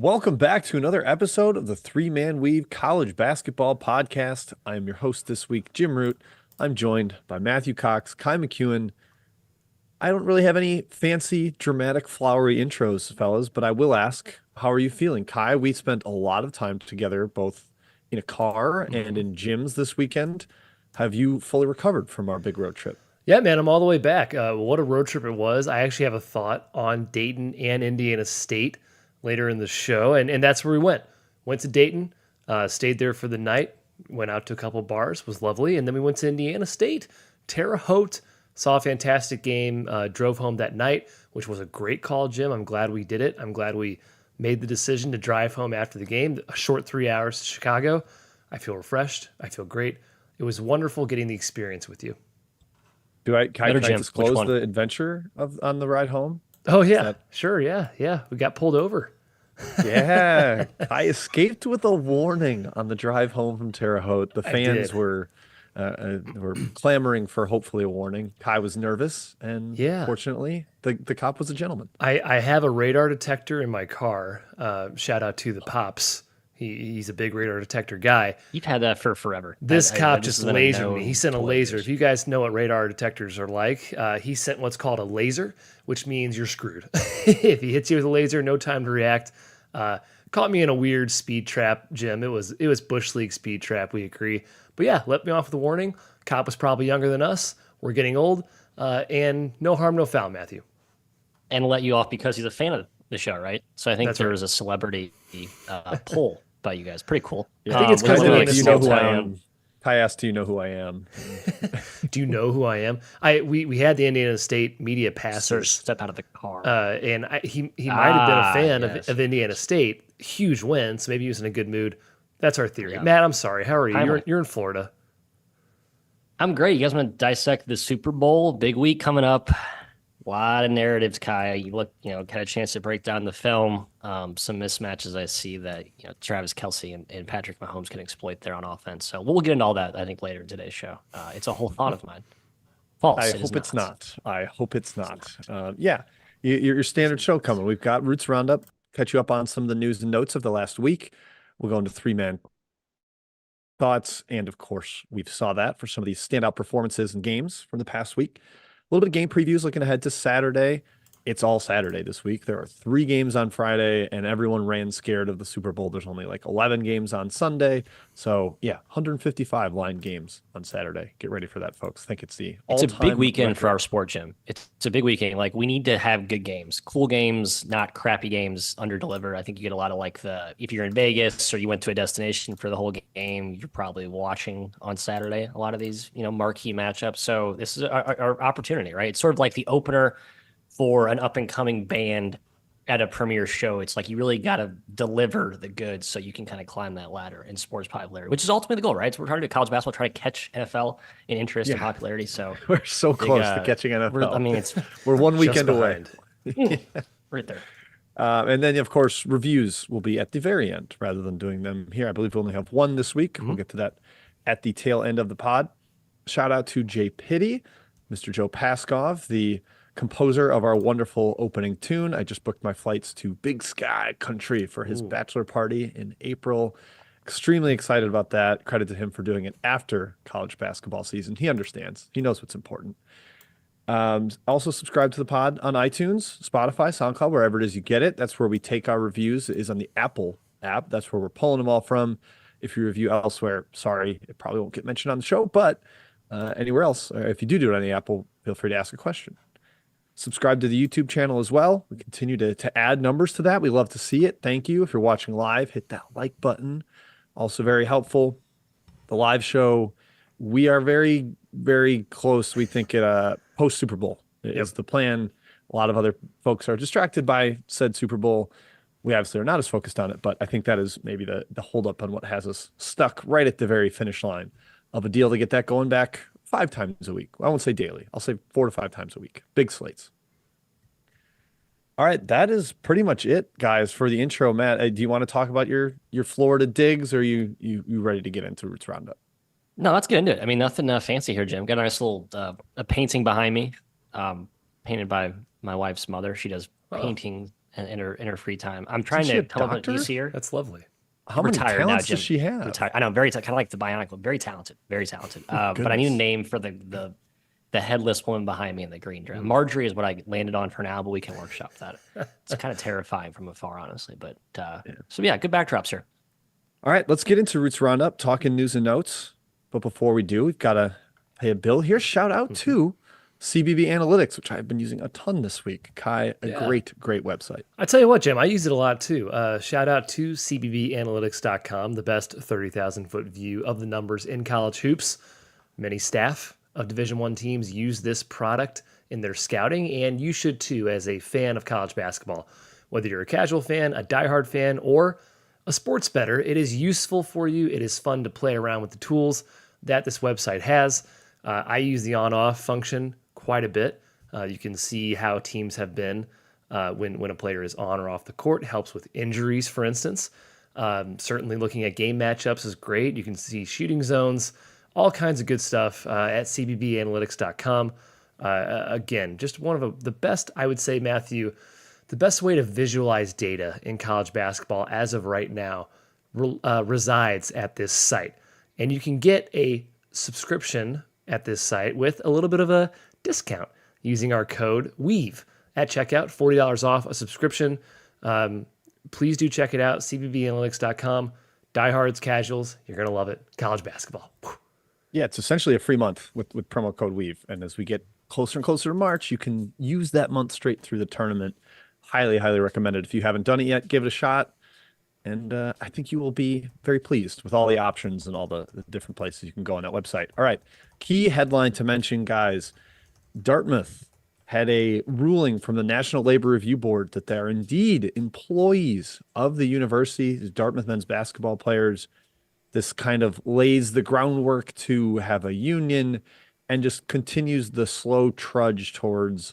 Welcome back to another episode of the Three Man Weave College Basketball Podcast. I am your host this week, Jim Root. I'm joined by Matthew Cox, Kai McEwen. I don't really have any fancy, dramatic, flowery intros, fellas, but I will ask, how are you feeling? Kai, we spent a lot of time together, both in a car and in gyms this weekend. Have you fully recovered from our big road trip? Yeah, man, I'm all the way back. What a road trip it was. I actually have a thought on Dayton and Indiana State later in the show, and that's where we went. Went to Dayton, stayed there for the night, went out to a couple bars, was lovely, and then we went to Indiana State, Terre Haute, saw a fantastic game, drove home that night, which was a great call, Jim. I'm glad we did it. I'm glad we made the decision to drive home after the game, a short 3 hours to Chicago. I feel refreshed. I feel great. It was wonderful getting the experience with you. Can I Jim, disclose the adventure on the ride home? Oh yeah, That, sure, yeah. We got pulled over. yeah, I escaped with a warning on the drive home from Terre Haute. The I fans did. were clamoring for hopefully a warning. Kai was nervous, and Yeah. fortunately, the cop was a gentleman. I have a radar detector in my car. Shout out to the pops. He's a big radar detector guy. You've had that for forever. This cop this just has been lasered me. He known sent a for laser. years. If you guys know what radar detectors are like, he sent what's called a laser, which means you're screwed. If he hits you with a laser, no time to react. Caught me in a weird speed trap, Jim. It was Bush League speed trap. We agree. But yeah, let me off with a warning. Cop was probably younger than us. We're getting old, and no harm, no foul, Matthew. And let you off because he's a fan of the show, right? So I think That's there right. was a celebrity poll by you guys. Pretty cool. I think it's We because live of in the a Do you small know who I town. am? Kai asked, "Do you know who I am?" Do you know who I am? We had the Indiana State media Sir, passes. step out of the car. And he might have been a fan Yes. of Indiana State. Huge win, so maybe he was in a good mood. That's our theory. Yeah. Matt, I'm sorry. How are you? Timely. You're in Florida. I'm great. You guys want to dissect the Super Bowl? Big week coming up. A lot of narratives, Kai. Had a chance to break down the film. Some mismatches I see that Travis Kelce and Patrick Mahomes can exploit there on offense. So we'll get into all that I think later in today's show. It's a whole thought of mine. False. I It is hope it's not. I hope it's not. Yeah, your standard show coming. We've got Roots Roundup. Catch you up on some of the news and notes of the last week. We'll go into three-man thoughts, and of course, we saw that for some of these standout performances and games from the past week. A little bit of game previews looking ahead to Saturday. It's all Saturday this week. There are 3 games on Friday, and everyone ran scared of the Super Bowl. There's only like 11 games on Sunday. So, yeah, 155 line games on Saturday. Get ready for that, folks. I think it's the It's a big all-time weekend for record. our sport, Jim. It's a big weekend. Like we need to have good games, cool games, not crappy games, under deliver. I think you get a lot of if you're in Vegas or you went to a destination for the whole game, you're probably watching on Saturday a lot of these, marquee matchups. So this is our opportunity, right? It's sort of like the opener for an up and coming band at a premiere show. It's like you really got to deliver the goods so you can kind of climb that ladder in sports popularity, which is ultimately the goal, right? So we're trying to do college basketball, try to catch NFL in interest and Yeah. popularity. So We're so close to uh, catching NFL. I mean, it's We're one Just weekend away. behind. right there. And then, of course, reviews will be at the very end rather than doing them here. I believe we only have one this week. We'll get to that at the tail end of the pod. Shout out to Jay Pitty, Mr. Joe Paskov, the composer of our wonderful opening tune. I just booked my flights to Big Sky Country for his bachelor party in April. Extremely excited about that. Credit to him for doing it after college basketball season. He understands. He knows what's important. Also subscribe to the pod on iTunes, Spotify, SoundCloud, wherever it is you get it. That's where we take our reviews. It is on the Apple app. That's where we're pulling them all from. If you review elsewhere, sorry, it probably won't get mentioned on the show, but anywhere else, or if you do it on the Apple, feel free to ask a question. Subscribe to the YouTube channel as well. We continue to add numbers to that. We love to see it. Thank you. If you're watching live, hit that like button. Also very helpful. The live show, we are very, very close. We think at post Super Bowl is the plan. A lot of other folks are distracted by said Super Bowl. We obviously are not as focused on it, but I think that is maybe the holdup on what has us stuck right at the very finish line of a deal to get that going back 5 times a week. I won't say daily. I'll say 4 to 5 times a week. Big slates. All right, that is pretty much it, guys, for the intro. Matt, do you want to talk about your Florida digs, or are you ready to get into Roots Roundup? No, let's get into it. I mean, nothing fancy here, Jim. Got a nice little a painting behind me, painted by my wife's mother. She does painting in her free time. I'm trying she a to come up with. Do you doctor? see her? That's lovely. How many Retired now, talents Jim. does she have? Retired. I know, very kind of like the Bionic, very talented, very talented. But I need a Goodness. name for the headless woman behind me in the green dress. Marjorie is what I landed on for now, but we can workshop that. It's kind of terrifying from afar, honestly. But so yeah, good backdrops here. All right, let's get into Roots Roundup, talking news and notes. But before we do, we've got to pay a bill here. Shout out to CBB Analytics, which I've been using a ton this week. Kai, a great website. I tell you what, Jim, I use it a lot too. Shout out to cbbanalytics.com, the best 30,000-foot view of the numbers in college hoops. Many staff of Division I teams use this product in their scouting, and you should too as a fan of college basketball. Whether you're a casual fan, a diehard fan, or a sports bettor, it is useful for you. It is fun to play around with the tools that this website has. I use the on-off function quite a bit. You can see how teams have been when a player is on or off the court. It helps with injuries, for instance. Certainly looking at game matchups is great. You can see shooting zones, all kinds of good stuff at cbbanalytics.com. Again, just one of the best, I would say, Matthew, the best way to visualize data in college basketball as of right now resides at this site. And you can get a subscription at this site with a little bit of a discount using our code WEAVE at checkout, $40 off a subscription. Please do check it out, cbbanalytics.com. Diehards, casuals, you're going to love it. College basketball. Whew. Yeah, it's essentially a free month with promo code WEAVE. And as we get closer and closer to March, you can use that month straight through the tournament. Highly, highly recommended. If you haven't done it yet, give it a shot. And I think you will be very pleased with all the options and all the different places you can go on that website. All right. Key headline to mention, guys. Dartmouth had a ruling from the National Labor Review Board that they're indeed employees of the university, the Dartmouth men's basketball players. This kind of lays the groundwork to have a union and just continues the slow trudge towards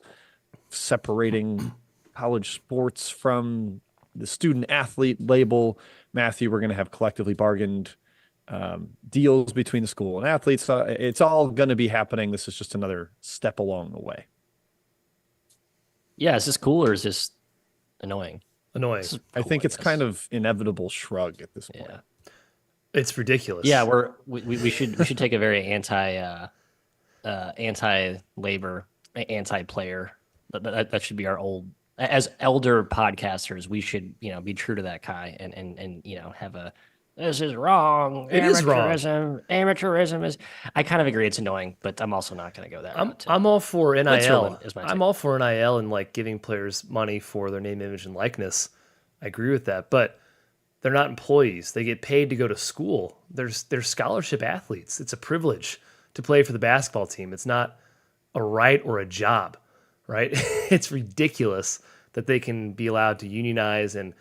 separating college sports from the student athlete label. Matthew, we're going to have collectively bargained deals between the school and athletes. It's all going to be happening. This is just another step along the way. Yeah, is this cool or is this annoying? Annoying. I think it's kind of inevitable shrug at this point. Yeah. It's ridiculous. Yeah, we should take a very anti-labor, anti-player. That should be our old, as elder podcasters, we should be true to that, Kai, and have a, this is wrong. It is wrong. Amateurism is. I kind of agree it's annoying, but I'm also not going to go there. I'm all for NIL. Is my take. I'm all for NIL and like giving players money for their name, image, and likeness. I agree with that, but they're not employees. They get paid to go to school. They're scholarship athletes. It's a privilege to play for the basketball team. It's not a right or a job, right? It's ridiculous that they can be allowed to unionize and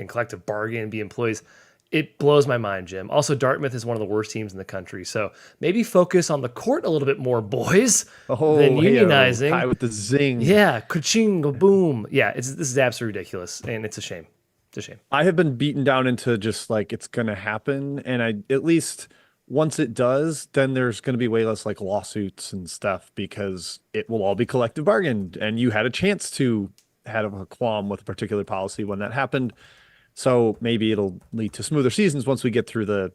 collective bargain and be employees. It blows my mind, Jim. Also, Dartmouth is one of the worst teams in the country. So maybe focus on the court a little bit more, boys, than unionizing. Kai with the zing. Yeah, ka-ching, boom. Yeah, this is absolutely ridiculous, and it's a shame. It's a shame. I have been beaten down into just like it's going to happen. And at least once it does, then there's going to be way less like lawsuits and stuff because it will all be collective bargained. And you had a chance to have a qualm with a particular policy when that happened. So maybe it'll lead to smoother seasons once we get through the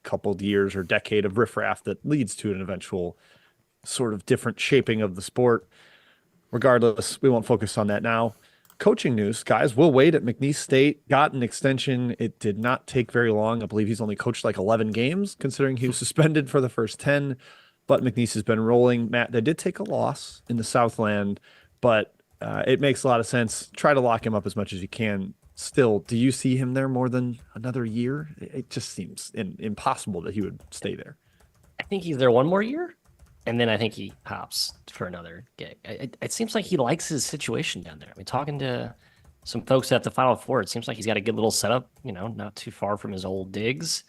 couple of years or decade of riffraff that leads to an eventual sort of different shaping of the sport. Regardless, we won't focus on that now. Coaching news, guys. Will Wade at McNeese State got an extension. It did not take very long. I believe he's only coached like 11 games, considering he was suspended for the first 10. But McNeese has been rolling. Matt, they did take a loss in the Southland, but it makes a lot of sense. Try to lock him up as much as you can. Still, do you see him there more than another year? It just seems impossible that he would stay there. I think he's there one more year, and then I think he hops for another gig. It seems like he likes his situation down there. I mean, talking to some folks at the Final Four, it seems like he's got a good little setup, not too far from his old digs.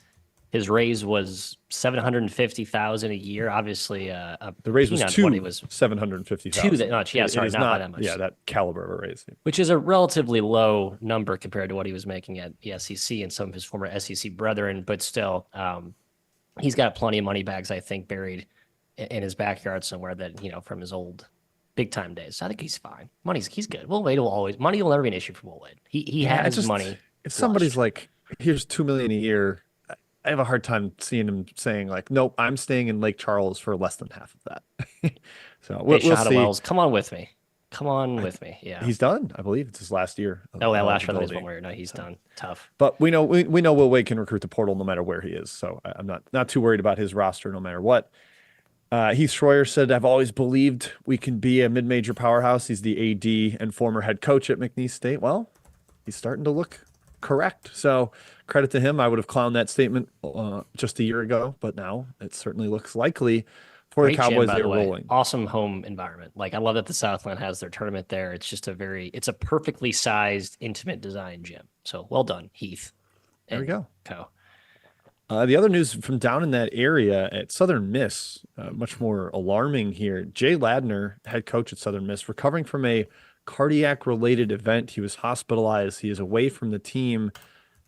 His raise was $750,000 a year. Obviously, the raise was $750,000. Sorry, not by that much. Yeah, that caliber of a raise, which is a relatively low number compared to what he was making at the SEC and some of his former SEC brethren. But still, he's got plenty of money bags, I think, buried in his backyard somewhere that from his old big time days. I think he's fine. He's good. Will Wade will always money will never be an issue for Will Wade. He has money. If somebody's like, here's $2 million a year, I have a hard time seeing him saying like, nope, I'm staying in Lake Charles for less than half of that. So we'll see. Wells, come on with me. Come on with me. Yeah. He's done. I believe it's his last year. Oh, yeah, last year was one where he's done. Tough. But we know Will Wade can recruit the portal no matter where he is. So I'm not too worried about his roster no matter what. Heath Schroyer said, I've always believed we can be a mid-major powerhouse. He's the AD and former head coach at McNeese State. Well, he's starting to look correct. So credit to him. I would have clowned that statement just a year ago, but now it certainly looks likely for the Cowboys. They're rolling. Awesome home environment. Like, I love that the Southland has their tournament there. It's just it's a perfectly sized, intimate design gym. So well done, Heath. There we go. Co. The other news from down in that area at Southern Miss, much more alarming here. Jay Ladner, head coach at Southern Miss, recovering from a cardiac-related event. He was hospitalized. He is away from the team.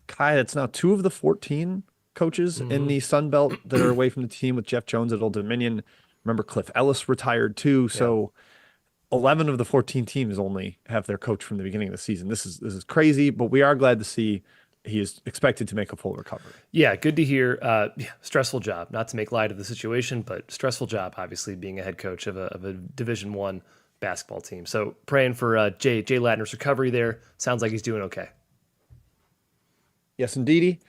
Kai, that's now 2 of the 14 coaches in the Sun Belt that are away from the team, with Jeff Jones at Old Dominion. Remember, Cliff Ellis retired too. So 11 of the 14 teams only have their coach from the beginning of the season. This is crazy, but we are glad to see he is expected to make a full recovery. Yeah, good to hear. Stressful job, not to make light of the situation, but stressful job, obviously, being a head coach of a Division I basketball team. So praying for Jay Ladner's recovery there. Sounds like he's doing okay. Yes, indeedy.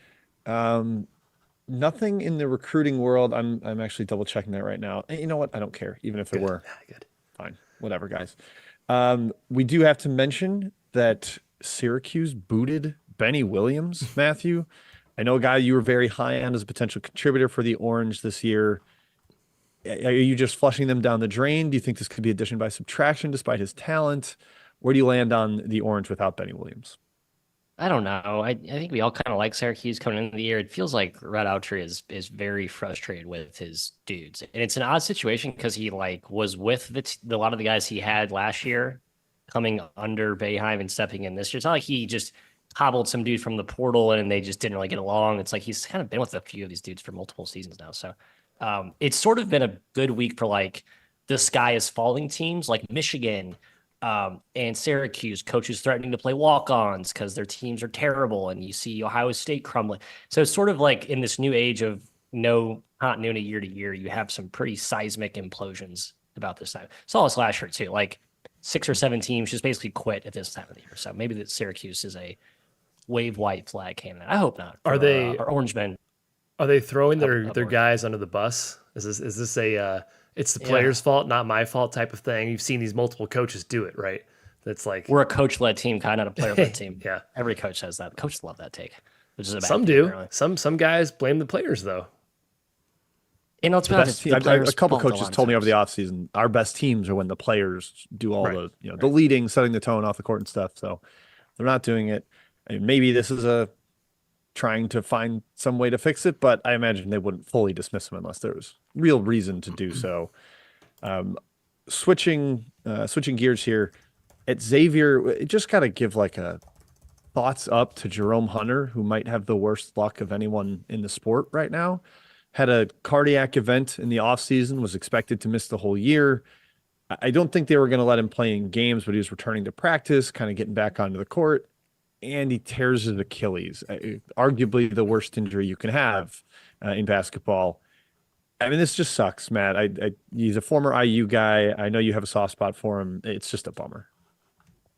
Nothing in the recruiting world. I'm actually double checking that right now. And you know what? I don't care, even if there were. Good. Fine. Whatever, guys. We do have to mention that Syracuse booted Benny Williams, Matthew. I know a guy you were very high on as a potential contributor for the Orange this year. Are you just flushing them down the drain? Do you think this could be addition by subtraction despite his talent? Where do you land on the Orange without Benny Williams? I don't know. I think we all kind of like Syracuse coming into the year. It feels like Rado is very frustrated with his dudes. And it's an odd situation because he was with a lot of the guys he had last year coming under Boeheim and stepping in this year. It's not like he just hobbled some dude from the portal and they just didn't really get along. It's like he's kind of been with a few of these dudes for multiple seasons now. So it's sort of been a good week for the sky is falling teams like Michigan and Syracuse, coaches threatening to play walk-ons because their teams are terrible, and you see Ohio State crumbling. So it's sort of like in this new age of no continuity year to year, you have some pretty seismic implosions about this time. Saw this last year too. 6 or 7 teams just basically quit at this time of the year. So maybe that Syracuse is a wave white flag candidate. I hope not. Are they or Orange Men? Are they throwing their guys under the bus? Is this a it's the player's fault, not my fault type of thing? You've seen these multiple coaches do it, right? That's like, we're a coach-led team, kind of not a player-led team. Yeah, every coach says that. Coaches love that take, which is a bad some thing, do. Apparently. Some guys blame the players though. It's a couple coaches told me over the offseason, our best teams are when the players do all the leading, setting the tone off the court and stuff. So they're not doing it. I mean, maybe this is trying to find some way to fix it, but I imagine they wouldn't fully dismiss him unless there was real reason to do so. Switching gears here at Xavier, just got to give a thoughts up to Jerome Hunter, who might have the worst luck of anyone in the sport right now. Had a cardiac event in the offseason, was expected to miss the whole year. I don't think they were going to let him play in games, but he was returning to practice, kind of getting back onto the court, and he tears his Achilles, arguably the worst injury you can have in basketball. I mean, this just sucks, Matt. He's a former IU guy. I know you have a soft spot for him. It's just a bummer.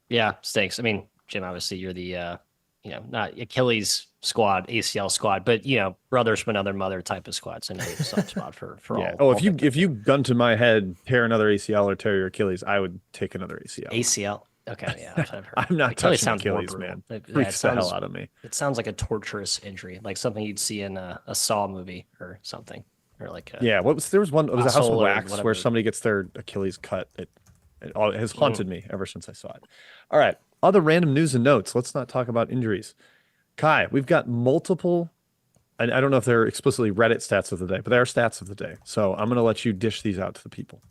Yeah, stinks. I mean, Jim, obviously you're the, not Achilles squad, ACL squad, but, brothers from another mother type of squad. So I know you have a soft spot for all. Oh, if you gun to my head, tear another ACL or tear your Achilles, I would take another ACL. ACL? Okay, yeah. That's what I've heard. I'm not Achilles touching Achilles, man. It freaks the hell out of me. It sounds like a torturous injury, like something you'd see in a Saw movie or something. Or there was one, it was a House of Wax where somebody gets their Achilles cut. It has haunted me ever since I saw it. All right, other random news and notes. Let's not talk about injuries. Kai, we've got multiple, and I don't know if they're explicitly Reddit stats of the day, but they are stats of the day. So I'm going to let you dish these out to the people.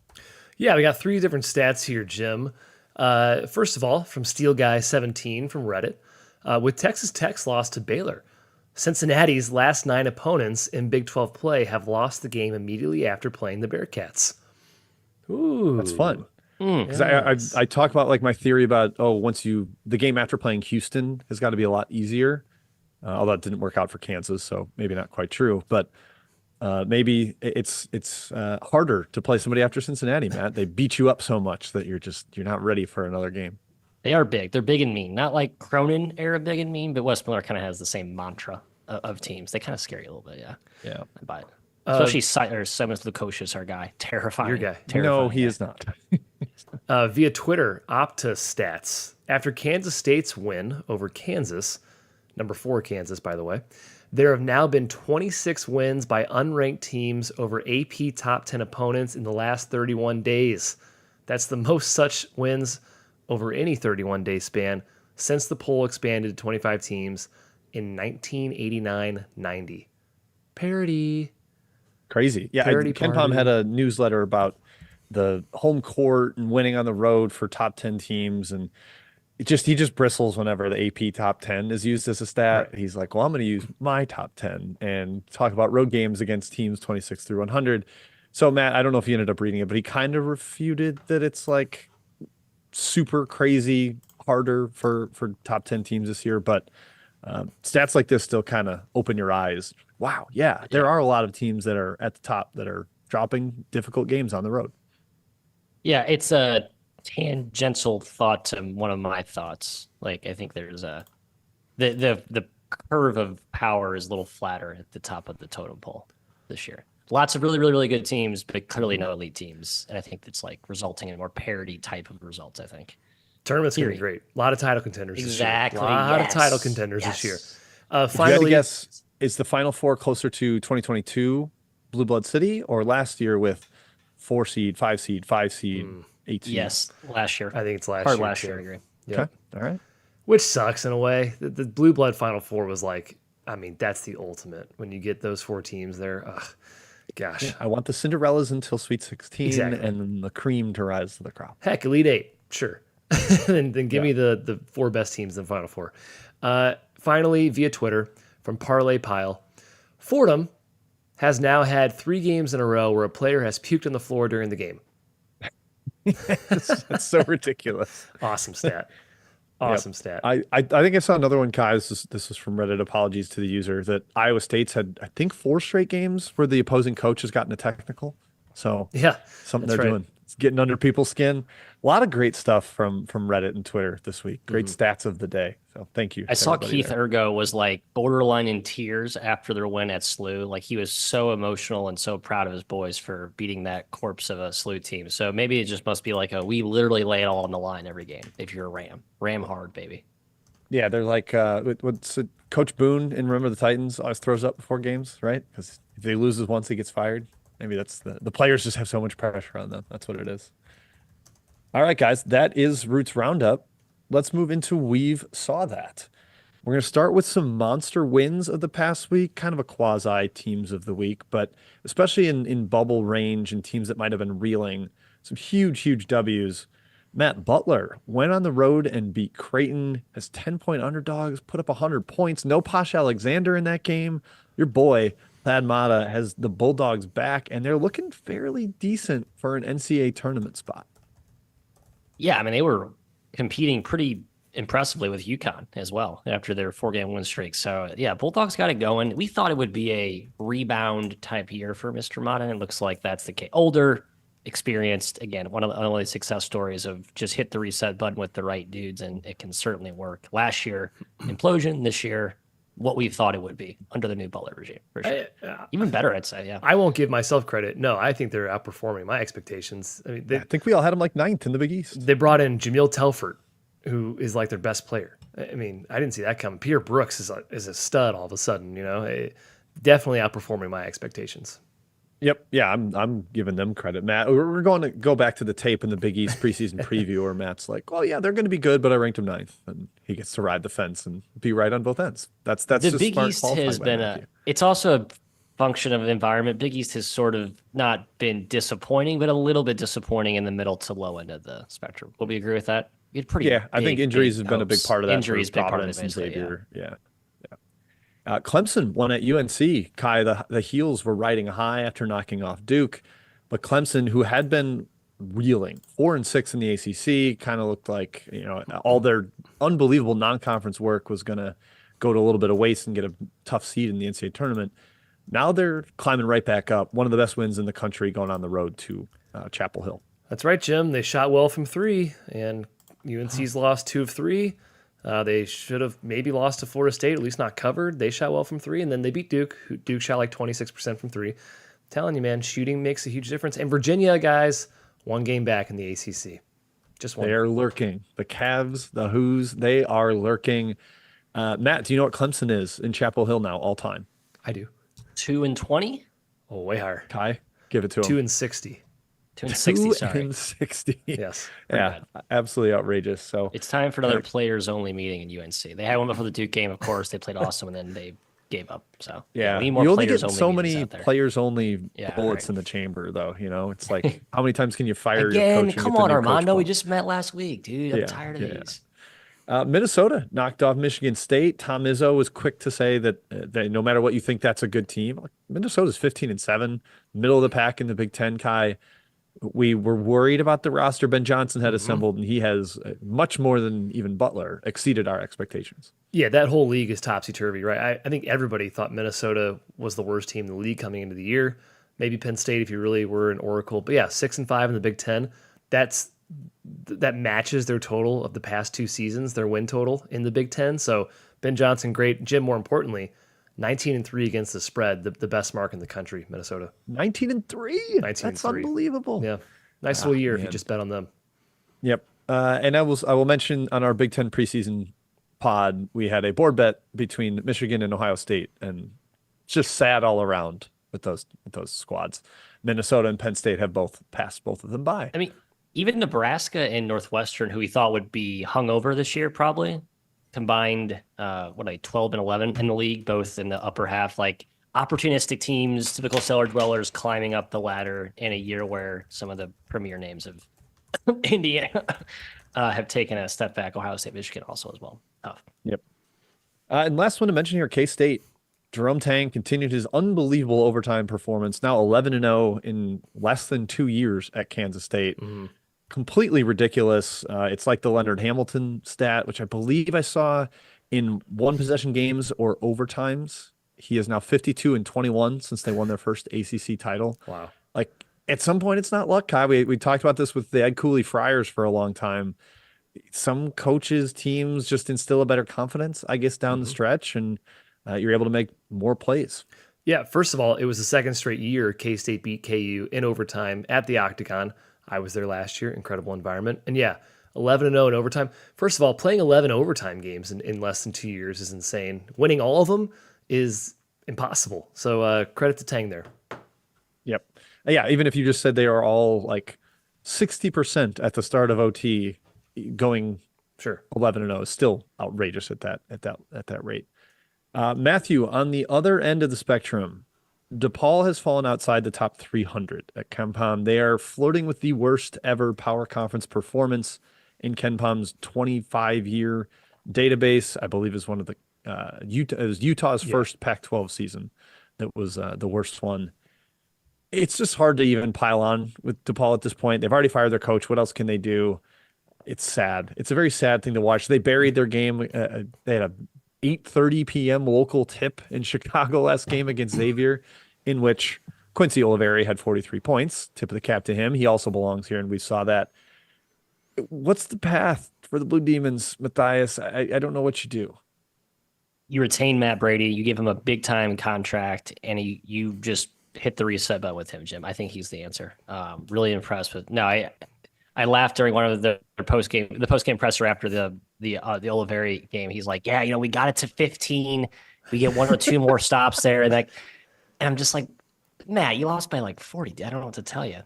Yeah, we got 3 different stats here, Jim. First of all, from Steel Guy 17 from Reddit, with Texas Tech's loss to Baylor, Cincinnati's last 9 opponents in Big 12 play have lost the game immediately after playing the Bearcats. Ooh, that's fun. Because Yes. I talk about like my theory about the game after playing Houston has got to be a lot easier. Although it didn't work out for Kansas, so maybe not quite true. But maybe it's harder to play somebody after Cincinnati, Matt. They beat you up so much that you're not ready for another game. They are big. They're big and mean. Not like Cronin era big and mean, but Wes Miller kind of has the same mantra of teams. They kind of scare you a little bit, yeah. Yeah. I buy it. Especially Simmons Lukosius, our guy. Terrifying. Your guy. No, he is not. Via Twitter, Opta Stats. After Kansas State's win over Kansas, number 4 Kansas, by the way, there have now been 26 wins by unranked teams over AP top 10 opponents in the last 31 days. That's the most such wins over any 31-day span since the poll expanded to 25 teams in 1989-90. Parody. Crazy. Yeah, Parody Ken party. Pom had a newsletter about the home court and winning on the road for top 10 teams. And he just bristles whenever the AP top 10 is used as a stat. Right. He's like, well, I'm going to use my top 10 and talk about road games against teams 26 through 100. So, Matt, I don't know if you ended up reading it, but he kind of refuted that it's like super crazy harder for top 10 teams this year. But stats like this still kind of open your eyes. Wow. Yeah, there are a lot of teams that are at the top that are dropping difficult games on the road. Yeah, it's a tangential thought to one of my thoughts. Like, I think there's the curve of power is a little flatter at the top of the totem pole this year. Lots of really, really, really good teams, but clearly no elite teams. And I think it's like resulting in a more parity type of results, I think. Tournament's going to be great. A lot of title contenders Exactly. this year. A lot of yes. title contenders this year. Yes. If you had to Finally, guess, is the Final Four closer to 2022 Blue Blood City or last year with 4 seed, 5 seed, 5 seed, 8 seed? Yes, last year. I think it's last Part year. last too. year, I agree. Yep. Okay. All right. Which sucks in a way. The Blue Blood Final Four was like, I mean, that's the ultimate. When you get those 4 teams there, gosh. I want the Cinderellas until Sweet 16 Exactly. and then the cream to rise to the crop. Heck, Elite 8, sure. then give me the 4 best teams in the Final Four. Finally, via Twitter from Parlay Pile, Fordham has now had 3 games in a row where a player has puked on the floor during the game. That's so ridiculous. Awesome stat. Awesome stat. I think I saw another one, Kai. This is from Reddit. Apologies to the user that Iowa State's had, I think, 4 straight games where the opposing coach has gotten a technical. So Yeah, something that's they're right. doing. It's getting under people's skin. A lot of great stuff from Reddit and Twitter this week. Great stats of the day. So thank you. I to saw everybody Keith there. Ergo was like borderline in tears after their win at SLU. Like he was so emotional and so proud of his boys for beating that corpse of a SLU team. So maybe it just must be like we literally lay it all on the line every game. If you're a Ram hard, baby. Yeah, they're like what's it, Coach Boone in Remember the Titans always throws up before games, right? Because if they loses once, he gets fired. Maybe that's the players just have so much pressure on them. That's what it is. All right, guys, that is Roots Roundup. Let's move into We've Saw That. We're going to start with some monster wins of the past week, kind of a quasi teams of the week, but especially in bubble range and teams that might have been reeling, some huge W's. Matt, Butler went on the road and beat Creighton as 10-point underdogs, put up 100 points. No Posh Alexander in that game. Your boy, Thad Matta, has the Bulldogs back, and they're looking fairly decent for an NCAA tournament spot. Yeah, I mean, they were competing pretty impressively with UConn as well after their 4-game win streak. So, yeah, Bulldogs got it going. We thought it would be a rebound type year for Mr. Mata, and it looks like that's the case. Older, experienced, again, one of the only success stories of just hit the reset button with the right dudes, and it can certainly work. Last year, implosion. This year, what we thought it would be under the new Butler regime, for sure. Even better, I'd say, yeah. I won't give myself credit. No, I think they're outperforming my expectations. I mean, I think we all had them like 9th in the Big East. they brought in Jameel Telford, who is like their best player. I mean, I didn't see that coming. Pierre Brooks is a stud all of a sudden, definitely outperforming my expectations. Yep. Yeah, I'm giving them credit, Matt. We're going to go back to the tape in the Big East preseason preview where Matt's like, well, yeah, they're going to be good, but I ranked them 9th. And he gets to ride the fence and be right on both ends. That's The just Big smart East qualifying has by been Matthew. it's also a function of environment. Big East has sort of not been disappointing, but a little bit disappointing in the middle to low end of the spectrum. Will we agree with that? It's pretty. Yeah, I think big, injuries big have been a big hopes. part of that. Injuries, for big part of Providence it, and basically, yeah. Xavier. Yeah. Clemson won at UNC. Kai, the Heels were riding high after knocking off Duke, but Clemson, who had been reeling. 4-6 in the ACC, kind of looked like, all their unbelievable non-conference work was going to go to a little bit of waste and get a tough seed in the NCAA tournament. Now they're climbing right back up. One of the best wins in the country, going on the road to Chapel Hill. That's right, Jim. They shot well from three, and UNC's lost 2 of 3. They should have maybe lost to Florida State, at least not covered. They shot well from 3, and then they beat Duke. Duke shot like 26% from 3. Telling you, man, shooting makes a huge difference. And Virginia, guys, 1 game back in the ACC. Just one. They are lurking. The Cavs, the Who's, they are lurking. Matt, do you know what Clemson is in Chapel Hill now, all time? I do. 2-20. Oh, way higher. Kai, give it to him. 2-60. 2-60. Sorry. 2-60. Yes. Yeah, absolutely outrageous. So it's time for another players-only meeting in UNC. They had one before the Duke game, of course. They played awesome, and then they gave up. So yeah, we need more you only get players-only so meetings many out there. players-only bullets right. in the chamber, though. It's like how many times can you fire Again, your coach? And come get the on, new coach Armando. ball? We just met last week, dude. I'm tired of these. Minnesota knocked off Michigan State. Tom Izzo was quick to say that no matter what you think, that's a good team. Minnesota's 15-7, middle of the pack in the Big Ten. Kai, we were worried about the roster Ben Johnson had assembled, and he has much more than even Butler exceeded our expectations. Yeah, that whole league is topsy-turvy, right? I think everybody thought Minnesota was the worst team in the league coming into the year. Maybe Penn State if you really were an oracle. But yeah, 6-5 in the Big Ten. That matches their total of the past 2 seasons, their win total in the Big Ten. So Ben Johnson, great. Jim, more importantly, 19-3 against the spread, the best mark in the country, Minnesota. 19-3? That's unbelievable. Yeah. Nice little year if you just bet on them. Yep. And I will mention on our Big Ten preseason pod, we had a board bet between Michigan and Ohio State, and it's just sad all around with those squads. Minnesota and Penn State have both passed both of them by. I mean, even Nebraska and Northwestern, who we thought would be hungover this year, probably combined 12-11 in the league, both in the upper half. Like opportunistic teams, typical cellar dwellers climbing up the ladder in a year where some of the premier names of Indiana have taken a step back. Ohio State, Michigan also as well. Tough. Yep. And last one to mention here, K-State. Jerome Tang continued his unbelievable overtime performance. Now 11-0 in less than 2 years at Kansas State. Mm-hmm. Completely ridiculous. It's like the Leonard Hamilton stat, which I believe I saw in one possession games or overtimes. He is now 52-21 since they won their first ACC title. Wow. Like at some point, it's not luck, Kai. We talked about this with the Ed Cooley Friars for a long time. Some coaches, teams just instill a better confidence, I guess, down the stretch, and you're able to make more plays. Yeah, first of all, it was the second straight year K-State beat KU in overtime at the Octagon. I was there last year. Incredible environment. And yeah, 11-0 in overtime. First of all, playing 11 overtime games in less than 2 years is insane. Winning all of them is impossible. So credit to Tang there. Yep. Yeah, even if you just said they are all like 60% at the start of OT, going 11-0 is still outrageous at that rate. Matthew, on the other end of the spectrum, DePaul has fallen outside the top 300 at KenPom. They are flirting with the worst ever power conference performance in KenPom's 25-year database. I believe is one of the Utah's first Pac-12 season that was the worst one. It's just hard to even pile on with DePaul at this point. They've already fired their coach. What else can they do? It's sad. It's a very sad thing to watch. They buried their game. They had a 8:30 p.m. local tip in Chicago last game against Xavier, in which Quincy Olivari had 43 points. Tip of the cap to him. He also belongs here, and we saw that. What's the path for the Blue Demons, Matthias? I don't know what you do. You retain Matt Brady. You give him a big-time contract, and you just hit the reset button with him, Jim. I think he's the answer. Really impressed with. No, I laughed during one of the post game presser after the Olivari game. He's like, yeah, we got it to 15. We get 1 or 2 more stops there, and I'm just like, Matt, you lost by like 40. I don't know what to tell you.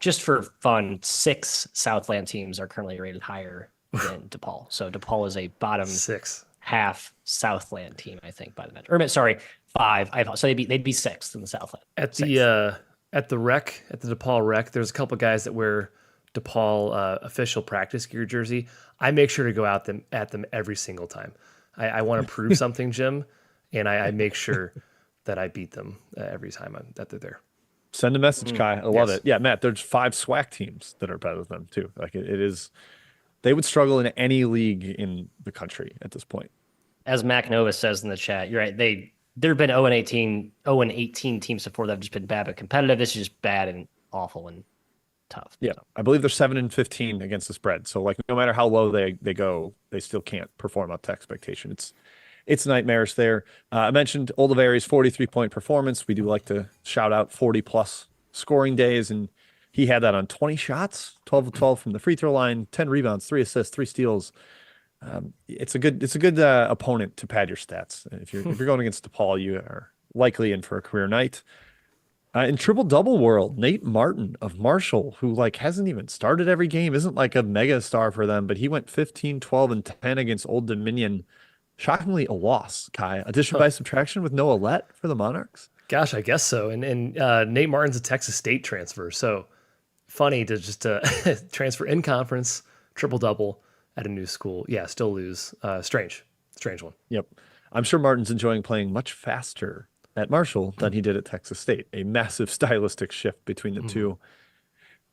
Just for fun, 6 Southland teams are currently rated higher than DePaul. So DePaul is a bottom 6 half Southland team, I think, by the metric. Or sorry, 5. So they'd be 6th in the Southland. At the DePaul rec, there's a couple guys that wear DePaul official practice gear jersey. I make sure to go at them every single time. I want to prove something, Jim, and I make sure that I beat them every time that they're there. Send a message, Kai. I love yes. it. Yeah, Matt, there's 5 SWAC teams that are better than them too. Like it is, they would struggle in any league in the country at this point. As Mac Nova says in the chat, you're right. There have been 0-18 teams before that have just been bad but competitive. This is just bad and awful and tough. Yeah, I believe they're 7-15 against the spread. So like no matter how low they go, they still can't perform up to expectation. It's nightmarish there. I mentioned Olivari's 43-point performance. We do like to shout out 40+ scoring days, and he had that on 20 shots, 12 of 12 from the free throw line, 10 rebounds, 3 assists, 3 steals. It's a good opponent to pad your stats. If you're going against DePaul, you are likely in for a career night. In triple double world, Nate Martin of Marshall, who like hasn't even started every game, isn't like a mega star for them, but he went 15, 12, and 10 against Old Dominion. Shockingly, a loss, Kai. Addition by subtraction with no Alette for the Monarchs. Gosh, I guess so. And Nate Martin's a Texas State transfer, so funny to just transfer in conference, triple double at a new school. Yeah, still lose. Strange one. Yep. I'm sure Martin's enjoying playing much faster at Marshall than he did at Texas State. A massive stylistic shift between the two.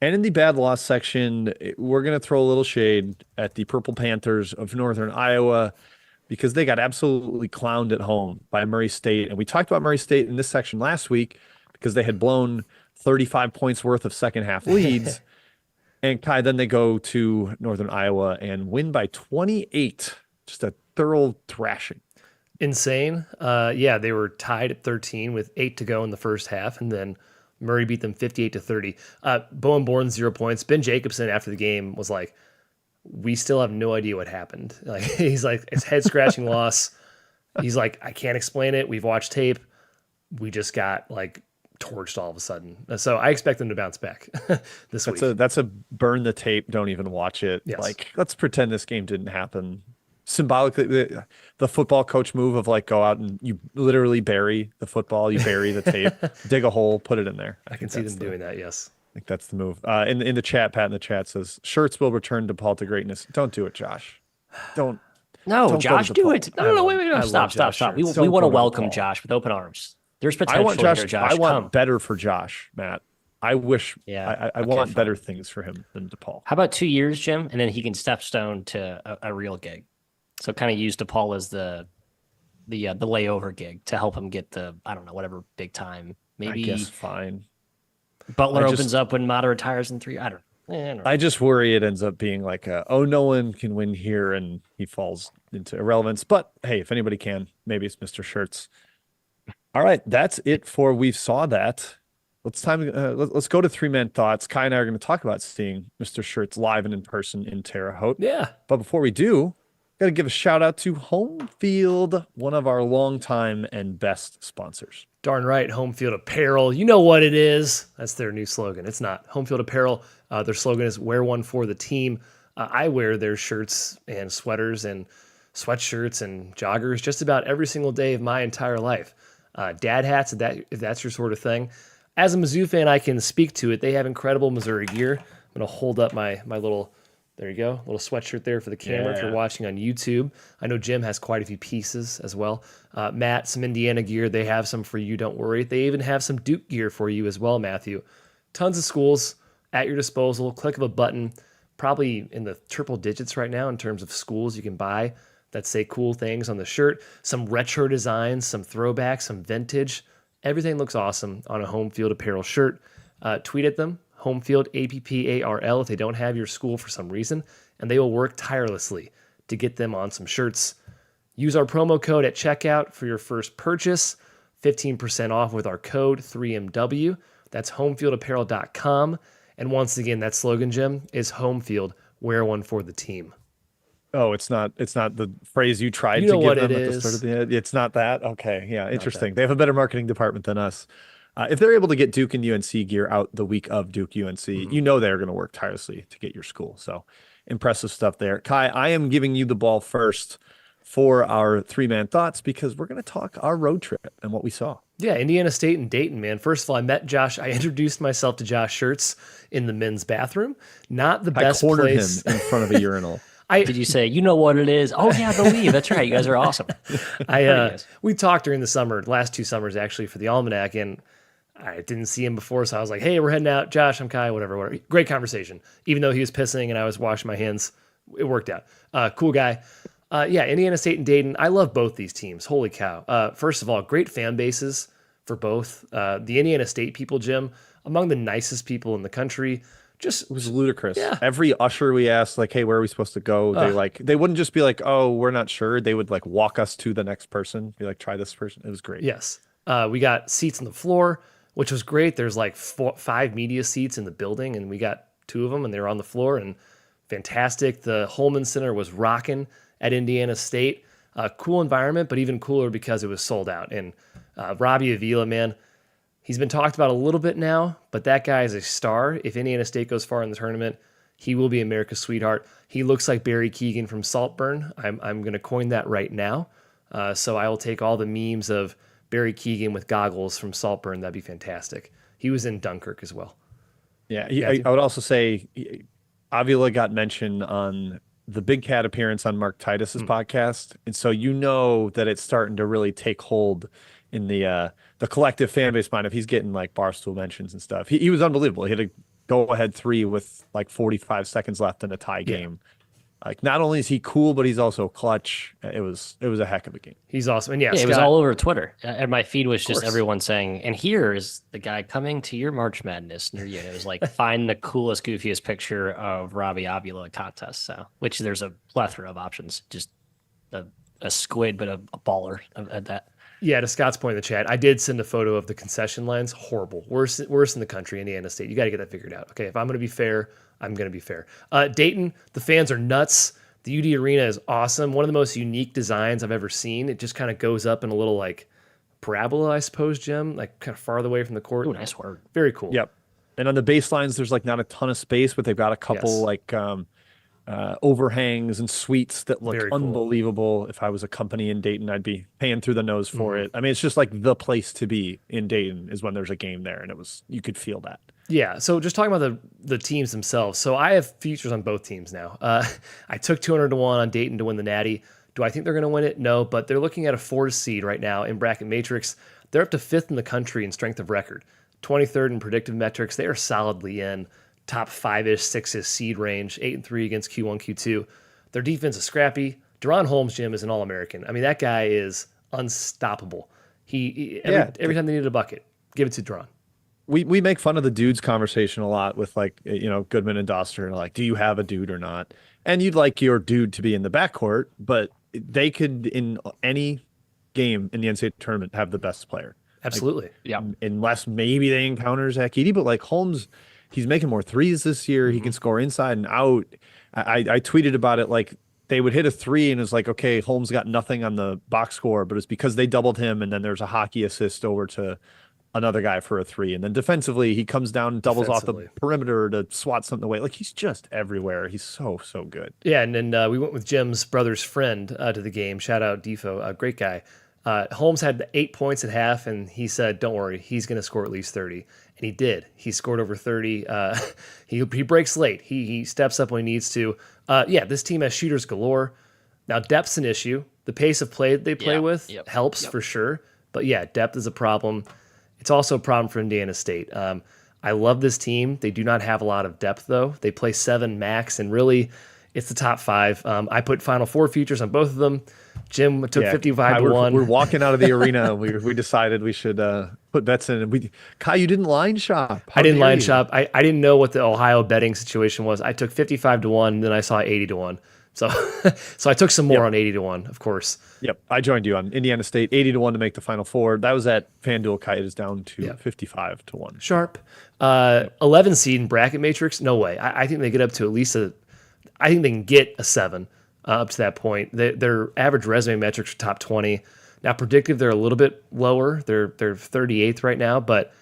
And in the bad loss section, we're going to throw a little shade at the Purple Panthers of Northern Iowa because they got absolutely clowned at home by Murray State. And we talked about Murray State in this section last week because they had blown 35 points worth of second half leads. And Kai, then they go to Northern Iowa and win by 28. Just a thorough thrashing. Insane. Yeah, they were tied at 13 with 8 to go in the first half, and then Murray beat them 58-30. Bowen Bourne, 0 points. Ben Jacobson after the game was like, we still have no idea what happened. Like he's like, it's head scratching loss. He's like, I can't explain it. We've watched tape. We just got like torched all of a sudden. So I expect them to bounce back this week. That's a burn the tape. Don't even watch it. Yes. Like, let's pretend this game didn't happen. Symbolically, the football coach move of like go out and you literally bury the football, you bury the tape, dig a hole, put it in there. I can see them doing that. Yes. I think that's the move. In the chat, Pat in the chat says Shirts will return DePaul to greatness. Don't do it, Josh. Don't. No, Don't Josh, do it. No, wait. Stop. We Don't want to go to welcome DePaul. Josh with open arms. There's potential I want Josh. here, Josh. I want Come. better for Josh, Matt. I wish. Yeah. I want better things for him than DePaul. How about 2 years, Jim, and then he can step stone to a real gig. So kind of use DePaul as the layover gig to help him get the, I don't know, whatever big time. Maybe I guess fine. Butler opens up when Mata retires in 3. I don't know. I just worry it ends up being like no one can win here and he falls into irrelevance. But hey, if anybody can, maybe it's Mr. Shirts. All right, that's it for We Saw That. Let's go to 3-man thoughts. Kai and I are going to talk about seeing Mr. Shirts live and in person in Terre Haute. Yeah. But before we do, got to give a shout out to Home Field, one of our longtime and best sponsors. Darn right, Home Field Apparel. You know what it is. That's their new slogan. It's not. Home Field Apparel, their slogan is wear one for the team. I wear their shirts and sweaters and sweatshirts and joggers just about every single day of my entire life. Dad hats, if that's your sort of thing. As a Mizzou fan, I can speak to it. They have incredible Missouri gear. I'm going to hold up my little, there you go, little sweatshirt there for the camera if you're watching on YouTube. I know Jim has quite a few pieces as well. Matt, some Indiana gear. They have some for you, don't worry. They even have some Duke gear for you as well, Matthew. Tons of schools at your disposal. Click of a button. Probably in the triple digits right now in terms of schools you can buy that say cool things on the shirt. Some retro designs, some throwbacks, some vintage. Everything looks awesome on a Home Field Apparel shirt. Tweet at them, Homefield, APPARL, if they don't have your school for some reason, and they will work tirelessly to get them on some shirts. Use our promo code at checkout for your first purchase, 15% off with our code 3MW. That's homefieldapparel.com. And once again, that slogan, Jim, is Homefield, wear one for the team. Oh, it's not the phrase you tried You know to give what them it at the is. start of the It's not that. Okay, yeah, interesting. They have a better marketing department than us. If they're able to get Duke and UNC gear out the week of Duke UNC, you know they're going to work tirelessly to get your school. So impressive stuff there. Kai, I am giving you the ball first for our 3-man thoughts because we're going to talk our road trip and what we saw. Yeah, Indiana State and Dayton, man. First of all, I met Josh. I introduced myself to Josh Shirts in the men's bathroom. Not the best I cornered place. him in front of a urinal. Did you say, you know what it is? Oh, yeah, I believe. That's right. You guys are awesome. We talked during the summer, last 2 summers actually, for the Almanac, and I didn't see him before, so I was like, hey, we're heading out. Josh, I'm Kai, whatever. Great conversation. Even though he was pissing and I was washing my hands, it worked out. Cool guy. Yeah, Indiana State and Dayton. I love both these teams. Holy cow. First of all, great fan bases for both. The Indiana State people, Jim, among the nicest people in the country. Just It was ludicrous. Yeah. Every usher we asked, like, hey, where are we supposed to go? They wouldn't just be like, oh, we're not sure. They would like walk us to the next person. Be like, try this person. It was great. Yes. We got seats on the floor, which was great. There's like 5 media seats in the building, and we got 2 of them, and they were on the floor, and fantastic. The Holman Center was rocking at Indiana State. Cool environment, but even cooler because it was sold out. And Robbie Avila, man, he's been talked about a little bit now, but that guy is a star. If Indiana State goes far in the tournament, he will be America's sweetheart. He looks like Barry Keegan from Saltburn. I'm going to coin that right now. So I will take all the memes of Barry Keegan with goggles from Saltburn. That'd be fantastic. He was in Dunkirk as well. Yeah. I would also say Avila got mentioned on the Big Cat appearance on Mark Titus's podcast. And so you know that it's starting to really take hold in the collective fan base mind if he's getting like Barstool mentions and stuff. He was unbelievable. He had a go-ahead 3 with like 45 seconds left in a tie game. Like, not only is he cool, but he's also clutch. It was a heck of a game. He's awesome. And Yeah, Scott, it was all over Twitter. And my feed was just everyone saying, and here is the guy coming to your March Madness near you. And it was like, find the coolest, goofiest picture of Robbie Avila contest. So, which there's a plethora of options. Just a squid, but a baller at that. Yeah, to Scott's point in the chat, I did send a photo of the concession lines. Horrible. Worst in the country, Indiana State. You got to get that figured out. Okay, if I'm going to be fair, I'm going to be fair. Dayton, the fans are nuts. The UD Arena is awesome. One of the most unique designs I've ever seen. It just kind of goes up in a little like parabola, I suppose, Jim, like kind of farther away from the court. Ooh, nice word. Very cool. Yep. And on the baselines, there's like not a ton of space, but they've got a couple like overhangs and suites that look Very cool. unbelievable. If I was a company in Dayton, I'd be paying through the nose for it. I mean, it's just like the place to be in Dayton is when there's a game there, and you could feel that. Yeah, so just talking about the teams themselves. So I have futures on both teams now. I took 200 to 1 on Dayton to win the Natty. Do I think they're going to win it? No, but they're looking at a 4 seed right now in bracket matrix. They're up to 5th in the country in strength of record, 23rd in predictive metrics. They are solidly in top 5-ish, 6-ish seed range, 8-3 against Q1, Q2. Their defense is scrappy. Deron Holmes, Jim, is an All-American. I mean, that guy is unstoppable. Every time they needed a bucket, give it to Deron. We make fun of the dudes conversation a lot with like, Goodman and Doster, like, do you have a dude or not? And you'd like your dude to be in the backcourt, but they could in any game in the NCAA tournament have the best player. Absolutely. Like, yeah. Unless maybe they encounter Zach Edey, but like Holmes, he's making more threes this year. He can score inside and out. I tweeted about it like they would hit a 3 and it's like, okay, Holmes got nothing on the box score, but it's because they doubled him and then there's a hockey assist over to another guy for a 3. And then defensively, he comes down and doubles off the perimeter to swat something away. Like, he's just everywhere. He's so good. Yeah, and then we went with Jim's brother's friend to the game. Shout out Defo, great guy. Holmes had 8 points at half, and he said, don't worry, he's going to score at least 30. And he did. He scored over 30. He breaks late. He steps up when he needs to. This team has shooters galore. Now, depth's an issue. The pace of play they play with helps for sure. But yeah, depth is a problem. It's also a problem for Indiana State. I love this team. They do not have a lot of depth, though. They play 7 max, and really, it's the top 5. I put Final Four futures on both of them. Jim took 55 to 1. We're walking out of the arena. We decided we should put bets in. And Kai, you didn't line shop. I didn't line shop. I didn't know what the Ohio betting situation was. I took 55 to 1, and then I saw 80 to 1. So I took some more on 80 to 1, of course. Yep. I joined you on Indiana State, 80 to 1 to make the Final Four. That was at FanDuel. Kai is down to 55 to 1. Sharp. 11 seed in bracket matrix. No way. I think they get up to at least I think they can get a 7 up to that point. Their average resume metrics are top 20. Now, predictive, they're a little bit lower. They're 38th right now. But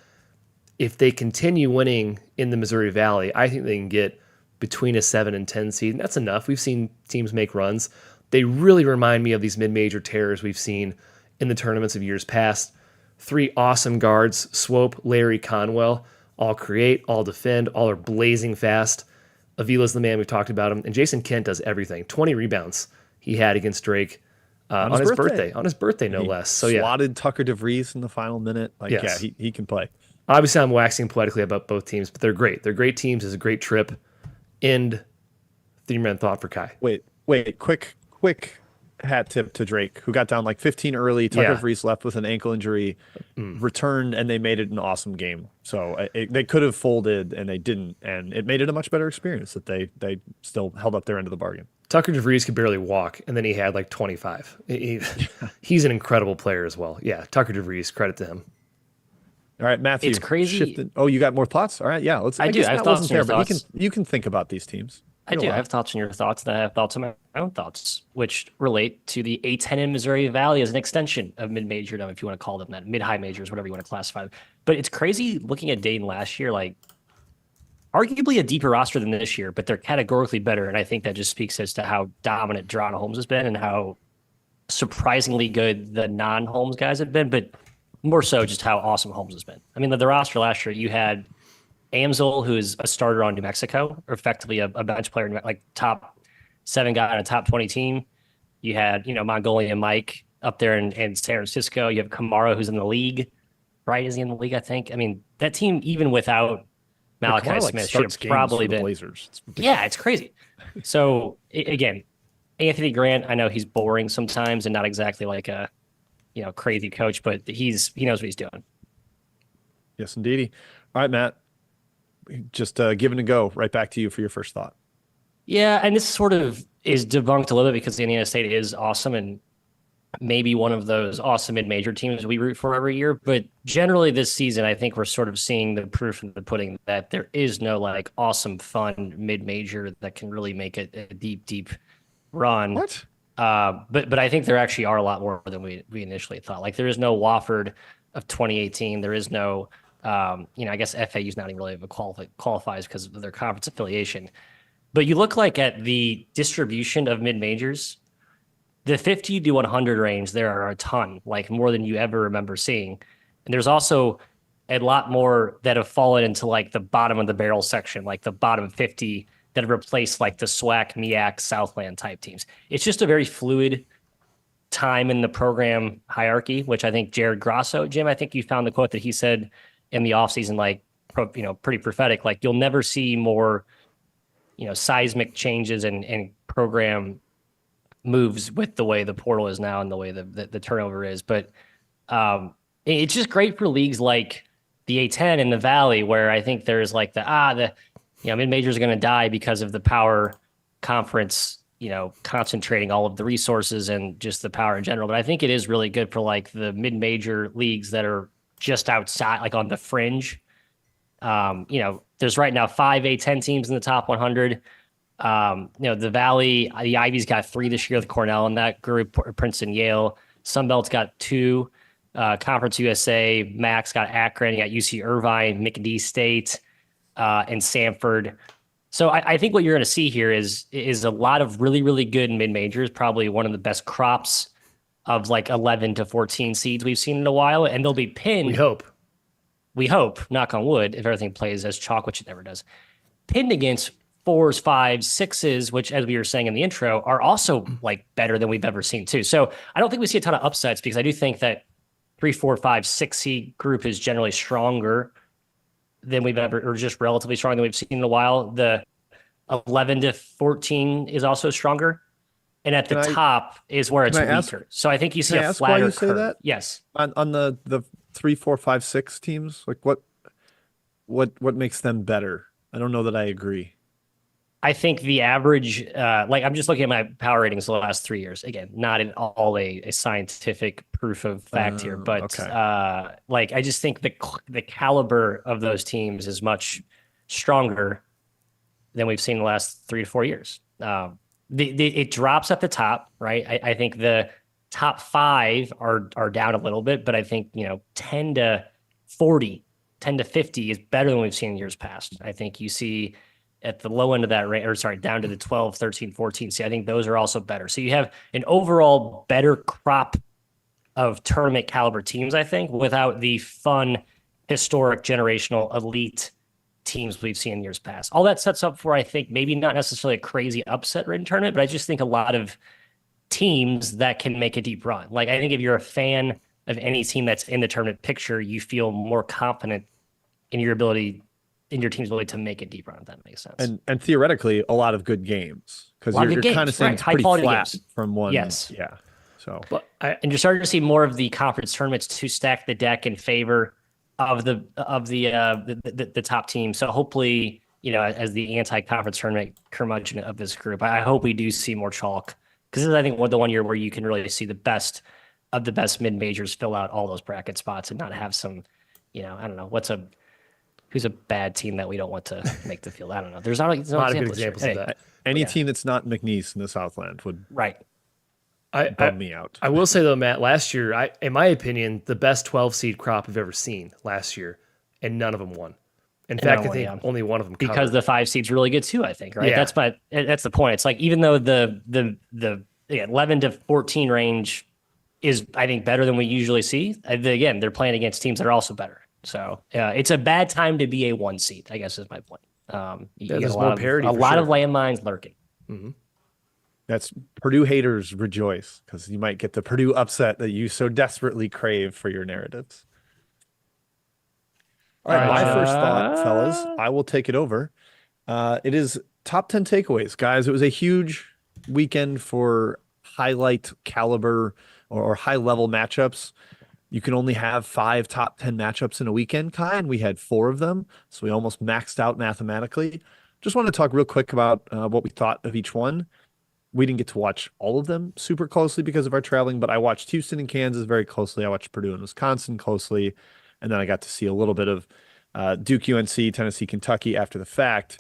if they continue winning in the Missouri Valley, I think they can get between a 7 and 10 seed. And that's enough. We've seen teams make runs. They really remind me of these mid-major terrors we've seen in the tournaments of years past. 3 awesome guards, Swope, Larry, Conwell, all create, all defend, all are blazing fast. Avila's the man. We've talked about him. And Jason Kent does everything. 20 rebounds he had against Drake on his birthday. On his birthday, no less. So slotted Tucker DeVries in the final minute. He can play. Obviously, I'm waxing poetically about both teams, but they're great. They're great teams. It's a great trip. End 3-man thought for Kai. Wait, quick hat tip to Drake, who got down like 15 early. Tucker Yeah. Vries left with an ankle injury, returned, and they made it an awesome game. So they could have folded, and they didn't, and it made it a much better experience that they still held up their end of the bargain. Tucker DeVries could barely walk, and then he had like 25. He's an incredible player as well. Yeah, Tucker DeVries, credit to him. All right, Matthew. It's crazy. Oh, you got more thoughts? All right, yeah. Let's. I do. guess I have that thoughts wasn't on your fair, but thoughts. you can think about these teams. I do. I have thoughts on your thoughts, and I have thoughts on my own thoughts, which relate to the A10 in Missouri Valley as an extension of mid-majordom, if you want to call them that, mid-high majors, whatever you want to classify them. But it's crazy looking at Dayton last year, like arguably a deeper roster than this year, but they're categorically better. And I think that just speaks as to how dominant Geronimo Holmes has been and how surprisingly good the non-Holmes guys have been, but more so just how awesome Holmes has been. I mean, the roster last year, you had Amzil, who is a starter on New Mexico, or effectively a bench player, like top 7 guy on a top 20 team. You had, Mongolian Mike up there in San Francisco. You have Kamara, who's in the league, right? Is he in the league, I think? I mean, that team, even without Malachi Kamara, Smith, should starts have games probably for the been. Blazers. Yeah, it's crazy. So, again, Anthony Grant, I know he's boring sometimes and not exactly like a, crazy coach, but he knows what he's doing. Yes, indeedy. All right, Matt. Just giving a go right back to you for your first thought. Yeah, and this sort of is debunked a little bit because Indiana State is awesome and maybe one of those awesome mid-major teams we root for every year. But generally this season, I think we're sort of seeing the proof in the pudding that there is no like awesome, fun mid-major that can really make a deep, deep run. What? But I think there actually are a lot more than we initially thought. Like there is no Wofford of 2018. There is no, I guess FAU's not even really qualifies because of their conference affiliation. But you look like at the distribution of mid-majors, the 50 to 100 range, there are a ton, like more than you ever remember seeing. And there's also a lot more that have fallen into like the bottom of the barrel section, like the bottom 50 that have replaced like the SWAC, MEAC, Southland type teams. It's just a very fluid time in the program hierarchy, which I think Jared Grosso, Jim, I think you found the quote that he said in the offseason, like, pretty prophetic. Like you'll never see more, seismic changes and program moves with the way the portal is now and the way the turnover is. But it's just great for leagues like the A10 in the Valley, where I think there's like the mid-majors are going to die because of the power conference, concentrating all of the resources and just the power in general. But I think it is really good for like the mid-major leagues that are just outside, like on the fringe. There's right now 5 A10 teams in the top 100. The Valley, the Ivy's got 3 this year with Cornell in that group, Princeton, Yale. Sunbelt's got 2. Conference USA, Max got Akron, you got UC Irvine, McNeese State, and Samford. So I think what you're going to see here is a lot of really, really good mid-majors, probably one of the best crops of like 11 to 14 seeds we've seen in a while, and they'll be pinned. We hope, knock on wood, if everything plays as chalk, which it never does, pinned against 4s, 5s, 6s, which, as we were saying in the intro, are also like better than we've ever seen too. So I don't think we see a ton of upsets because I do think that 3, 4, 5, 6 seed group is generally stronger than we've ever, or just relatively stronger than we've seen in a while. The 11 to 14 is also stronger. And at the top is where it's weaker. So I think you see a flatter why you curve. say that? Yes. On the 3, 4, 5, 6 teams, like what makes them better? I don't know that I agree. I think the average, I'm just looking at my power ratings the last 3 years. Again, not at all a scientific proof of fact here, but okay. I just think the caliber of those teams is much stronger than we've seen the last 3 to 4 years. It drops at the top, right? I think the top 5 are down a little bit, but I think 10 to 40, 10 to 50 is better than we've seen in years past. I think you see at the low end of that range, down to the 12, 13, 14. See, I think those are also better. So you have an overall better crop of tournament caliber teams, I think, without the fun, historic, generational, elite teams we've seen in years past. All that sets up for, I think, maybe not necessarily a crazy upset-ridden tournament, but I just think a lot of teams that can make a deep run. Like, I think if you're a fan of any team that's in the tournament picture, you feel more confident in your ability, in your team's ability to make it deep run, if that makes sense. And theoretically, a lot of good games because you're kind of saying it's pretty flat from one. Yes. Yeah. So, and you're starting to see more of the conference tournaments to stack the deck in favor of the top team. So hopefully, as the anti-conference tournament curmudgeon of this group, I hope we do see more chalk, because this is, I think, the one year where you can really see the best of the best mid majors fill out all those bracket spots and not have some, I don't know, who's a bad team that we don't want to make the field. I don't know. There's not a lot of good examples of that. Any team that's not McNeese in the Southland would bum me out. I will say though, Matt, last year, in my opinion, the best 12 seed crop I've ever seen last year, and none of them won. In fact, I think only one of them covered. Because the 5 seed's really good too, I think, right? Yeah. That's the point. It's like, even though the 11 to 14 range is, I think, better than we usually see, again, they're playing against teams that are also better. So it's a bad time to be a 1 seed, I guess is my point. You get a lot of landmines lurking. Mm-hmm. That's Purdue haters rejoice, because you might get the Purdue upset that you so desperately crave for your narratives. All right, my first thought, fellas, I will take it over. It is top 10 takeaways, guys. It was a huge weekend for highlight caliber or high level matchups. You can only have 5 top 10 matchups in a weekend, Kai, and we had 4 of them, so we almost maxed out mathematically. Just want to talk real quick about what we thought of each one. We didn't get to watch all of them super closely because of our traveling, but I watched Houston and Kansas very closely. I watched Purdue and Wisconsin closely, and then I got to see a little bit of Duke UNC, Tennessee, Kentucky after the fact.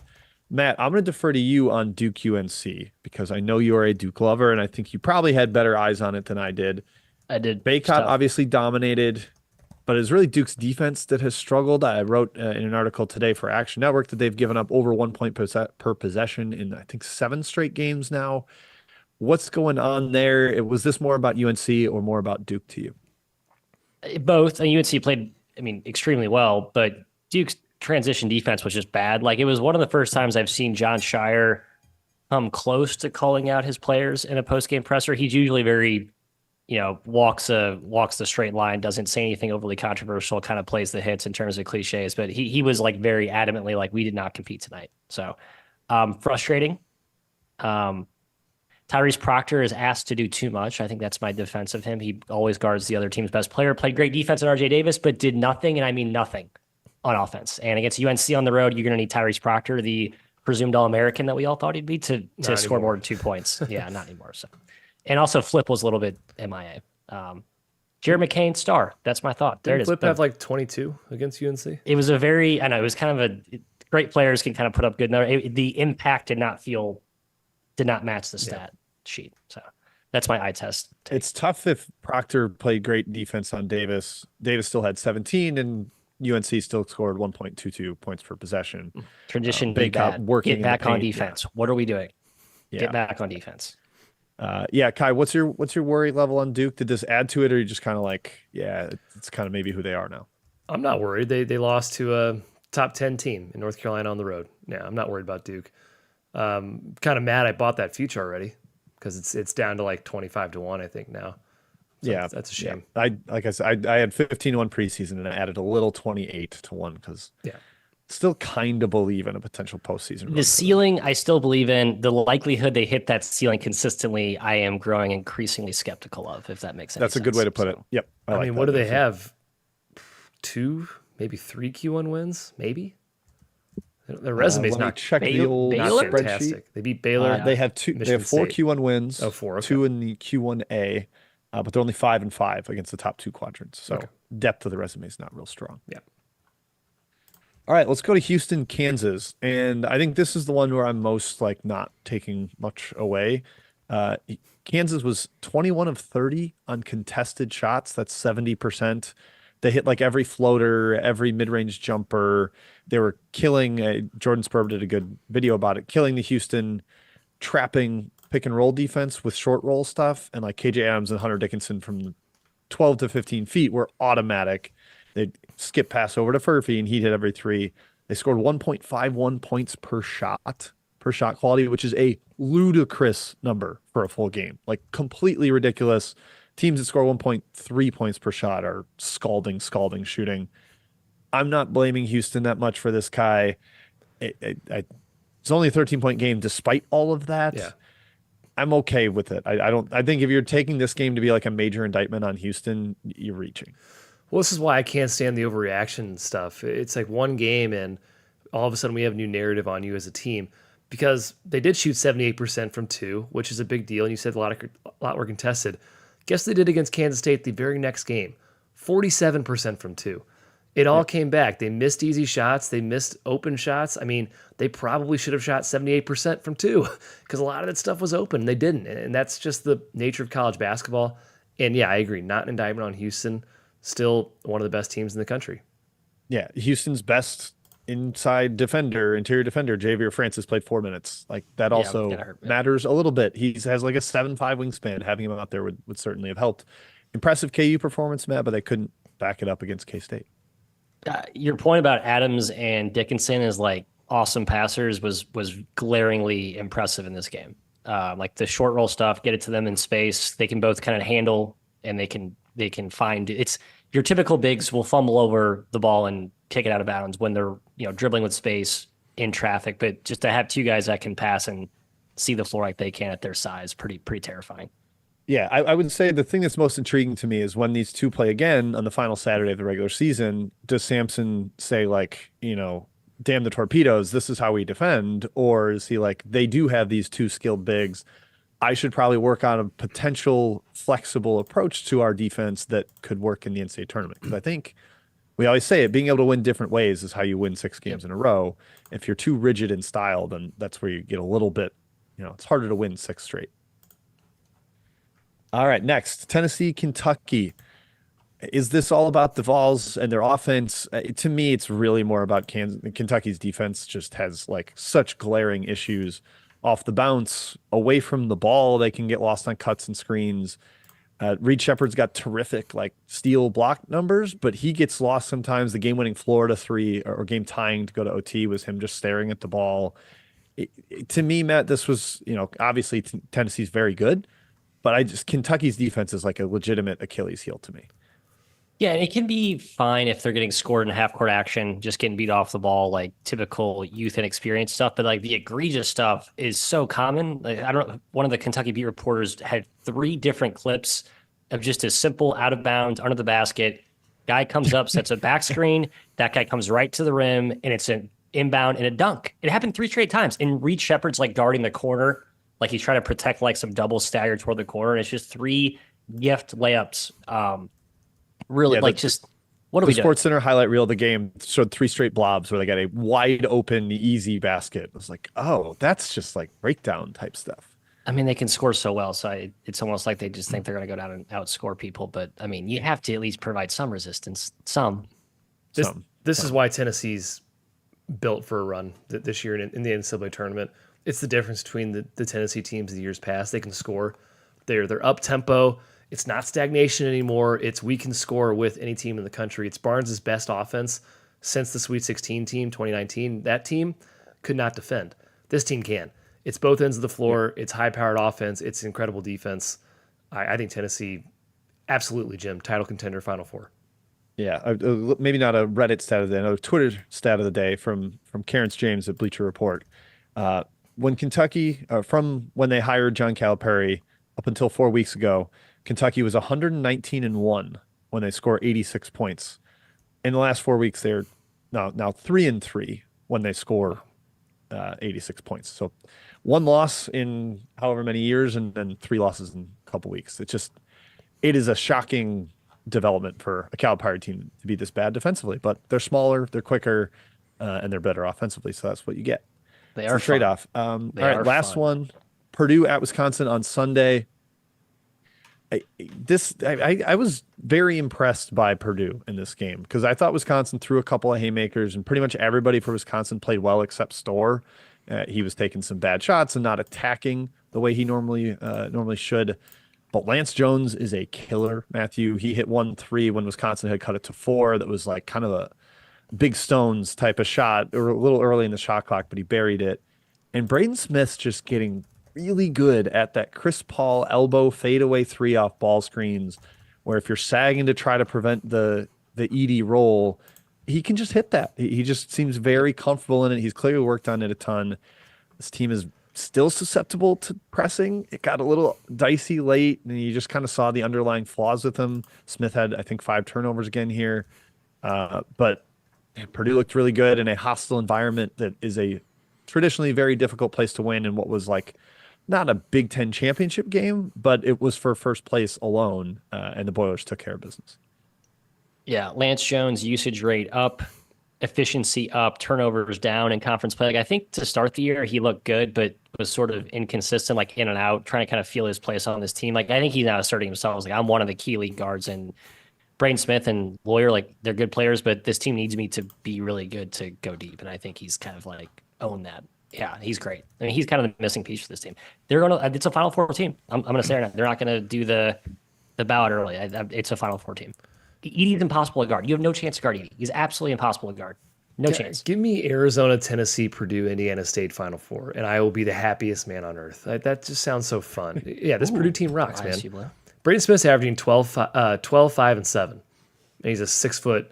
Matt, I'm going to defer to you on Duke UNC because I know you are a Duke lover, and I think you probably had better eyes on it than I did. I did. Baycott obviously dominated, but it's really Duke's defense that has struggled. I wrote in an article today for Action Network that they've given up over 1 point per possession in, I think, 7 straight games now. What's going on there? Was this more about UNC or more about Duke to you? Both. And UNC played, extremely well, but Duke's transition defense was just bad. Like, it was one of the first times I've seen John Shire come close to calling out his players in a post-game presser. He's usually very, walks the straight line, doesn't say anything overly controversial, kind of plays the hits in terms of cliches, but he was like very adamantly like, we did not compete tonight. So frustrating. Tyrese Proctor is asked to do too much. I think that's my defense of him. He always guards the other team's best player, played great defense at RJ Davis, but did nothing, and I mean nothing, on offense. And against UNC on the road, you're going to need Tyrese Proctor, the presumed All-American that we all thought he'd be, to score more than 2 points. Yeah, not anymore. So, and also Flip was a little bit MIA. Jared McCain, star. That's my thought. There it is. Flip have like 22 against UNC? It was it was kind of great players can kind of put up good numbers. The impact did not match the stat sheet. So that's my eye test. It's tough if Proctor played great defense on Davis. Davis still had 17 and UNC still scored 1.22 points per possession. Tradition, get back on defense. Yeah. What are we doing? Yeah. Get back on defense. Kai, what's your worry level on Duke? Did this add to it, or are you just kind of like, it's kind of maybe who they are now? I'm not worried. They lost to a top 10 team in North Carolina on the road. Yeah, I'm not worried about Duke. Kind of mad I bought that future already because it's down to like 25-1, I think now. So that's a shame. Yeah. I had 15-1 preseason and I added a little 28-1 because still kind of believe in a potential postseason. The ceiling, I still believe in. The likelihood they hit that ceiling consistently, I am growing increasingly skeptical of, if that makes sense. That's a good way to put it. Yep. I mean, what do they have? 2, maybe 3 Q1 wins? Maybe? Their resume's not check the old spreadsheet. They beat Baylor. They have 4 Q1 wins. Oh, 4. Okay. 2 in the Q1A, but they're only 5-5 against the top 2 quadrants. So depth of the resume is not real strong. Yeah. All right, let's go to Houston, Kansas. And I think this is the one where I'm most like not taking much away. Kansas was 21 of 30 on contested shots. That's 70%. They hit like every floater, every mid-range jumper. They were killing, Jordan Spurb did a good video about it, killing the Houston trapping pick and roll defense with short roll stuff. And like KJ Adams and Hunter Dickinson from 12 to 15 feet were automatic. They'd skip pass over to Furphy and he'd hit every 3. They scored 1.51 points per shot quality, which is a ludicrous number for a full game. Like completely ridiculous. Teams that score 1.3 points per shot are scalding shooting. I'm not blaming Houston that much for this guy. It's only a 13-point game despite all of that. Yeah. I'm okay with it. I don't. I think if you're taking this game to be like a major indictment on Houston, you're reaching. Well, this is why I can't stand the overreaction stuff. It's like one game, and all of a sudden we have a new narrative on you as a team because they did shoot 78% from two, which is a big deal. And you said a lot were contested. Guess they did against Kansas State the very next game, 47% from two. It all came back. They missed easy shots. They missed open shots. I mean, they probably should have shot 78% from two because a lot of that stuff was open. They didn't. And that's just the nature of college basketball. And yeah, I agree. Not an indictment on Houston. Still one of the best teams in the country. Yeah, Houston's best interior defender, Xavier Francis, played 4 minutes. Like that also matters a little bit. He has like a 7'5" wingspan. Having him out there would certainly have helped. Impressive KU performance, Matt, but they couldn't back it up against K-State. Your point about Adams and Dickinson as like awesome passers was glaringly impressive in this game. Like the short roll stuff, get it to them in space. They can both kind of handle, and they can find it's your typical bigs will fumble over the ball and take it out of bounds when they're dribbling with space in traffic. But just to have two guys that can pass and see the floor like they can at their size, pretty terrifying. Yeah, I would say the thing that's most intriguing to me is when these two play again on the final Saturday of the regular season, does Sampson say like, damn the torpedoes, this is how we defend? Or is he like, they do have these two skilled bigs. I should probably work on a potential flexible approach to our defense that could work in the NCAA tournament. Because I think we always say it, being able to win different ways is how you win 6 games in a row. If you're too rigid in style, then that's where you get a little bit, it's harder to win 6 straight. All right, next, Tennessee, Kentucky. Is this all about the Vols and their offense? To me, it's really more about Kentucky's defense. Just has like such glaring issues off the bounce, away from the ball. They can get lost on cuts and screens. Reed Shepherd's got terrific like steal block numbers, but he gets lost sometimes. The game-winning Florida 3 or game tying to go to OT was him just staring at the ball. To me, Matt, this was obviously Tennessee's very good. But Kentucky's defense is like a legitimate Achilles heel to me. Yeah, and it can be fine if they're getting scored in half-court action, just getting beat off the ball, like typical youth and experience stuff. But like the egregious stuff is so common. Like, one of the Kentucky beat reporters had 3 different clips of just a simple out of bounds under the basket. Guy comes up, sets a back screen. That guy comes right to the rim, and it's an inbound and a dunk. It happened 3 straight times. And Reed Shepherd's like guarding the corner. Like he's trying to protect like some double stagger toward the corner. And it's just 3 gift layups. Really, what do we do? The Sports Center highlight reel of the game showed 3 straight blobs where they got a wide open, easy basket. It was like, oh, that's just like breakdown type stuff. I mean, they can score so well. So it's almost like they just think they're going to go down and outscore people. But I mean, you have to at least provide some resistance. This is why Tennessee's built for a run this year in the NCAA tournament. It's the difference between the Tennessee teams of the years past. They can score. They're up tempo. It's not stagnation anymore. It's we can score with any team in the country. It's Barnes' best offense since the Sweet 16 team, 2019. That team could not defend. This team can. It's both ends of the floor. It's high-powered offense. It's incredible defense. I think Tennessee, absolutely, Jim, title contender, Final Four. Yeah, maybe not a Reddit stat of the day, another Twitter stat of the day from Terrence James at Bleacher Report. When Kentucky, from when they hired John Calipari up until 4 weeks ago, Kentucky was 119-1 when they score 86 points. In the last 4 weeks, they're now 3-3 when they score 86 points. So 1 loss in however many years, and then 3 losses in a couple weeks. It is a shocking development for a Calipari team to be this bad defensively, but they're smaller, they're quicker, and they're better offensively. So that's what you get. They are trade-off. All right, last one. Purdue at Wisconsin on Sunday. I was very impressed by Purdue in this game because I thought Wisconsin threw a couple of haymakers and pretty much everybody for Wisconsin played well except Storr. He was taking some bad shots and not attacking the way he normally should. But Lance Jones is a killer, Matthew. He hit 1-3 when Wisconsin had cut it to 4. That was like kind of a big stones type of shot, or a little early in the shot clock, but he buried it. And Braden Smith's just getting really good at that Chris Paul elbow fadeaway 3 off ball screens, where if you're sagging to try to prevent the Edey roll, he can just hit that. He just seems very comfortable in it. He's clearly worked on it a ton. This team is still susceptible to pressing. It got a little dicey late, and you just kind of saw the underlying flaws with him. Smith had, I think, 5 turnovers again here. But Purdue looked really good in a hostile environment that is a traditionally very difficult place to win in what was like not a Big Ten championship game, but it was for first place alone, and the Boilers took care of business. Yeah, Lance Jones usage rate up, efficiency up, turnovers down in conference play. Like, I think to start the year he looked good, but was sort of inconsistent, like in and out, trying to kind of feel his place on this team. Like, I think he's now asserting himself. I was like, I'm one of the key league guards, and Braden Smith and Lawyer, like, they're good players, but this team needs me to be really good to go deep. And I think he's kind of like owned that. Yeah, he's great. I mean, he's kind of the missing piece for this team. They're gonna. It's a Final Four team. I'm gonna say right now, they're not gonna do the ballot early. It's a Final Four team. Edie's impossible to guard. You have no chance to guard Edie. He's absolutely impossible to guard. No chance. Give me Arizona, Tennessee, Purdue, Indiana State Final Four, and I will be the happiest man on earth. That just sounds so fun. Yeah, this Purdue team rocks, man. Braden Smith's averaging 12, 5, and 7. And he's a 6-foot,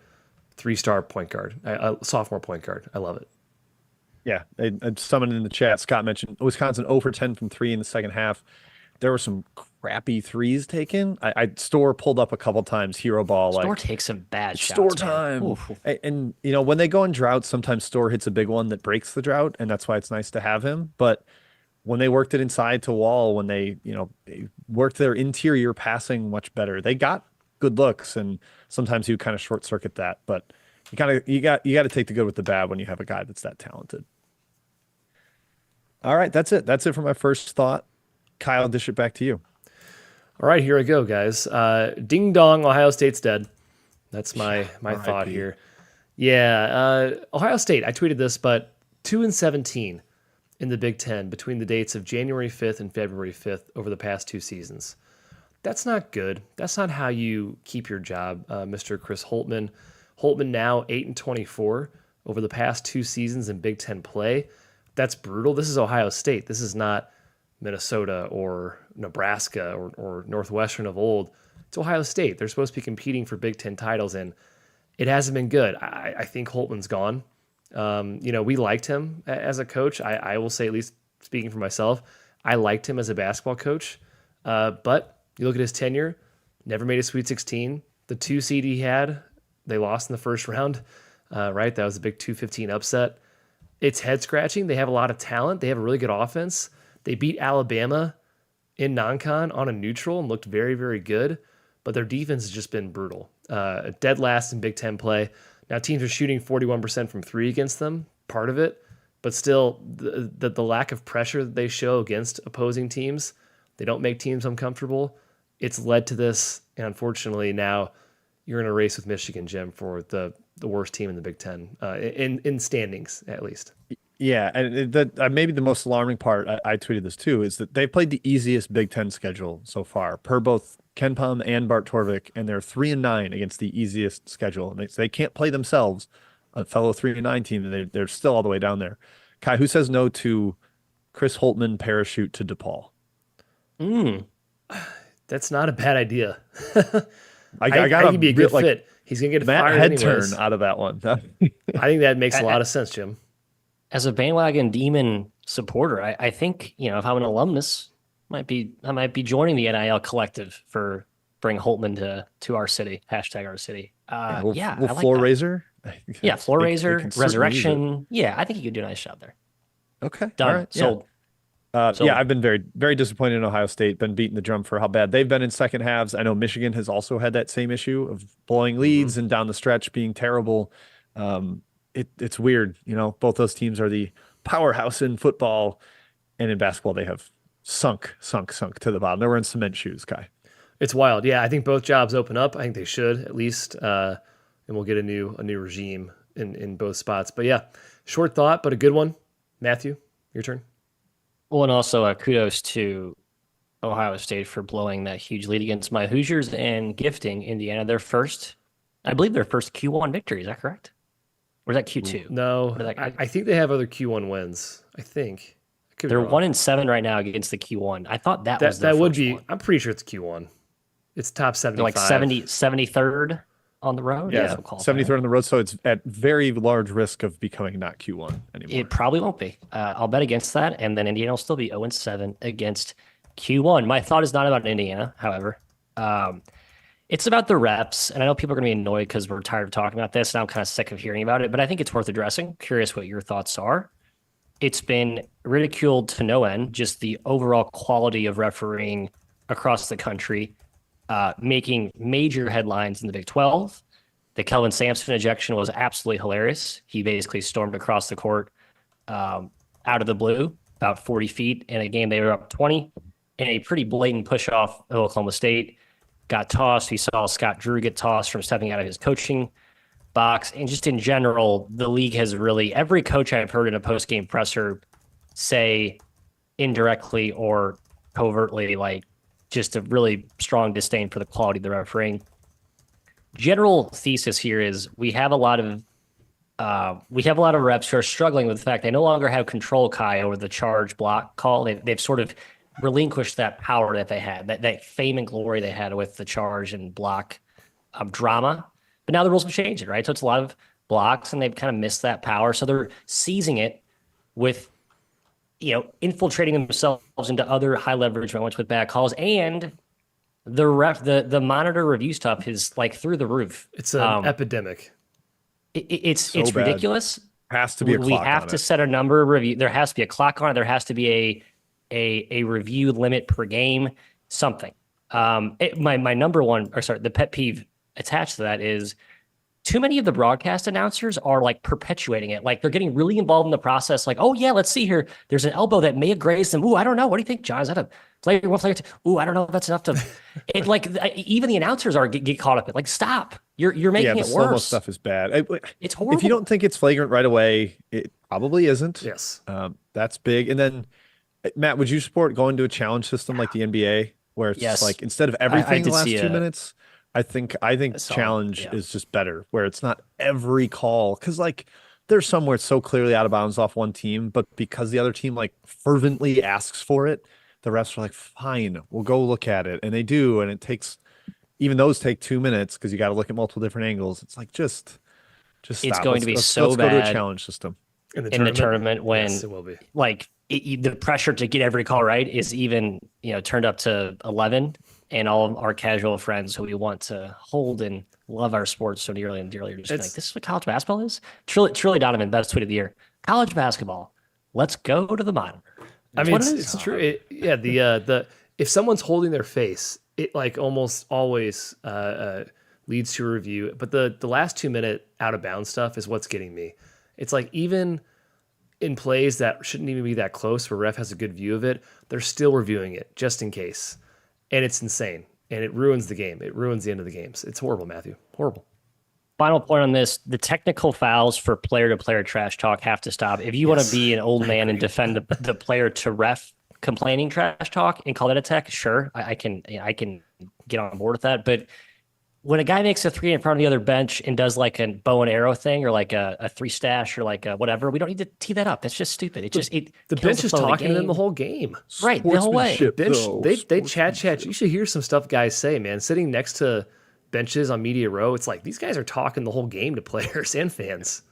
3-star point guard, a sophomore point guard. I love it. Yeah, someone in the chat, Scott mentioned Wisconsin 0 for 10 from 3 in the second half. There were some crappy threes taken. Store pulled up a couple times, hero ball. Store takes some bad shots. Store time. And, you know, when they go in drought, sometimes Store hits a big one that breaks the drought, and that's why it's nice to have him. But when they worked it inside to Wall, when they worked their interior passing much better, they got good looks, and sometimes you kind of short circuit that. But you got to take the good with the bad when you have a guy that's that talented. All right, that's it. That's it for my first thought. Kyle, dish it back to you. All right, here I go, guys. Ding dong, Ohio State's dead. That's my thought here. Yeah, Ohio State, I tweeted this, but 2-17 in the Big Ten between the dates of January 5th and February 5th over the past 2 seasons. That's not good. That's not how you keep your job, Mr. Chris Holtmann. Holtmann now 8-24 over the past 2 seasons in Big Ten play. That's brutal. This is Ohio State. This is not Minnesota or Nebraska or Northwestern of old. It's Ohio State. They're supposed to be competing for Big Ten titles, and it hasn't been good. I think Holtmann's gone. We liked him as a coach. I will say, at least speaking for myself, I liked him as a basketball coach. But you look at his tenure, never made a Sweet 16. The 2 seed he had, they lost in the first round, right? That was a big 2-15 upset. It's head-scratching. They have a lot of talent. They have a really good offense. They beat Alabama in non-con on a neutral and looked very, very good. But their defense has just been brutal. Dead last in Big Ten play. Now teams are shooting 41% from 3 against them, part of it. But still, the lack of pressure that they show against opposing teams, they don't make teams uncomfortable. It's led to this. And unfortunately, now you're in a race with Michigan, Jim, for the worst team in the Big Ten, in standings, at least. Yeah, and maybe the most alarming part, I tweeted this too, is that they played the easiest Big Ten schedule so far, per both Ken Pom and Bart Torvik, and they're 3-9 against the easiest schedule. And they can't play themselves, a fellow 3-9 team, and they're still all the way down there. Kai, who says no to Chris Holtmann parachute to DePaul? That's not a bad idea. I think he'd be a good fit. He's going to get a Matt fired head anyways. Turn out of that one. I think that makes a lot of sense, Jim. As a bandwagon Demon supporter, I think, if I'm an alumnus, I might be joining the NIL collective for bring Holtmann to our city, #our city. Floor raiser? Yeah, floor raiser, resurrection. Yeah, I think he could do a nice job there. Okay. Done. All right. Sold. I've been very, very disappointed in Ohio State, been beating the drum for how bad they've been in second halves. I know Michigan has also had that same issue of blowing leads and down the stretch being terrible. It's weird. Both those teams are the powerhouse in football, and in basketball, they have sunk to the bottom. They were in cement shoes, Kai. It's wild. Yeah, I think both jobs open up. I think they should, at least, and we'll get a new regime in both spots. But yeah, short thought, but a good one. Matthew, your turn. Well, and also kudos to Ohio State for blowing that huge lead against my Hoosiers and gifting Indiana I believe their first Q1 victory. Is that correct? Or is that Q2? No, I think they have other Q1 wins. I think. They're 1-7 right now against the Q1. I thought that was their that would first be. one. I'm pretty sure it's Q1. It's top 75. They're like 73rd on the road. Yeah, So qualifying. 73rd on the road, so it's at very large risk of becoming not Q1 anymore. It probably won't be. I'll bet against that, and then Indiana will still be 0-7 against Q1. My thought is not about Indiana, however. It's about the reps, and I know people are going to be annoyed because we're tired of talking about this, and I'm kind of sick of hearing about it, but I think it's worth addressing. Curious what your thoughts are. It's been ridiculed to no end, just the overall quality of refereeing across the country, making major headlines in the Big 12. The Kelvin Sampson ejection was absolutely hilarious. He basically stormed across the court out of the blue, about 40 feet in a game they were up 20, in a pretty blatant push-off of Oklahoma State. Got tossed. We saw Scott Drew get tossed from stepping out of his coaching box. And just in general, the league has really, every coach I've heard in a post-game presser say indirectly or covertly, like just a really strong disdain for the quality of the refereeing. General thesis here is we have a lot of reps who are struggling with the fact they no longer have control, Kai, over the charge block call. They've sort of relinquished that power that they had, that fame and glory they had with the charge and block drama. But now the rules have changed, right? So it's a lot of blocks, and they've kind of missed that power. So they're seizing it with, infiltrating themselves into other high leverage moments with bad calls. And the monitor review stuff is like through the roof. It's an epidemic. It's ridiculous. Has to be a clock. We have to set a number of review. There has to be a clock on it. There has to be a review limit per game, something. My number one, the pet peeve attached to that is too many of the broadcast announcers are like perpetuating it. Like they're getting really involved in the process. Like, oh yeah, let's see here. There's an elbow that may have grazed them. Ooh, I don't know. What do you think, John? Is that a player one, player two? Ooh, I don't know if that's enough to. It like even the announcers are get caught up in. Like, stop. You're making it slow-mo worse. Stuff is bad. It's horrible. If you don't think it's flagrant right away, it probably isn't. Yes. That's big. And then, Matt, would you support going to a challenge system like the NBA, where it's like instead of everything the last 2 minutes? I think challenge is just better, where it's not every call, because like there's somewhere it's so clearly out of bounds off one team, but because the other team like fervently asks for it, the refs are like, fine, we'll go look at it, and they do, and it takes, even those take 2 minutes because you got to look at multiple different angles. It's like just stop. It's going to be so let's bad go to a challenge system in the tournament when yes, it will be. Like the pressure to get every call right is even turned up to 11. And all of our casual friends who we want to hold and love our sports so dearly and dearly are just like, this is what college basketball is? Truly Donovan, best tweet of the year. College basketball. Let's go to the monitor. It's true. The if someone's holding their face, it like almost always leads to a review. But the last 2 minute out of bounds stuff is what's getting me. It's like even in plays that shouldn't even be that close where ref has a good view of it, they're still reviewing it just in case. And it's insane, and it ruins the game. It ruins the end of the games. It's horrible, Matthew. Horrible. Final point on this, the technical fouls for player-to-player trash talk have to stop. If you want to be an old man and defend the player-to-ref complaining trash talk and call that a tech, sure, I can get on board with that. But when a guy makes a three in front of the other bench and does like a bow and arrow thing or like a three stash or like a whatever, we don't need to tee that up. That's just stupid. The bench is talking to them the whole game. Right, the whole way. They chat. You should hear some stuff guys say, man. Sitting next to benches on media row, it's like these guys are talking the whole game to players and fans.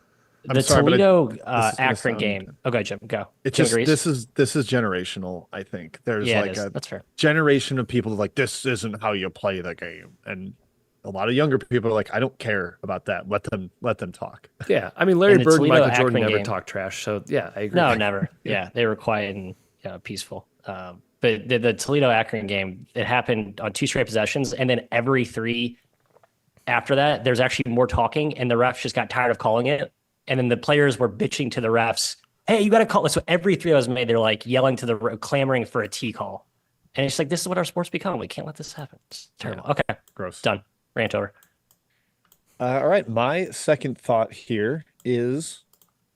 Toledo Akron game. Okay, Jim, go. It's just this is generational. I think there's that's fair. Generation of people like, this isn't how you play the game, and a lot of younger people are like, I don't care about that. Let them talk. Yeah, I mean, Larry Bird and Michael Jordan never talk trash. So yeah, I agree. No, never. Yeah, they were quiet and peaceful. But the Toledo Akron game, it happened on 2 straight possessions, and then every 3 after that, there's actually more talking, and the refs just got tired of calling it, and then the players were bitching to the refs, "Hey, you got to call it." So every 3 that was made, they're like yelling to clamoring for a T call, and it's like, this is what our sports become. We can't let this happen. It's terrible. Okay, gross. Done. Rant over. All right. My second thought here is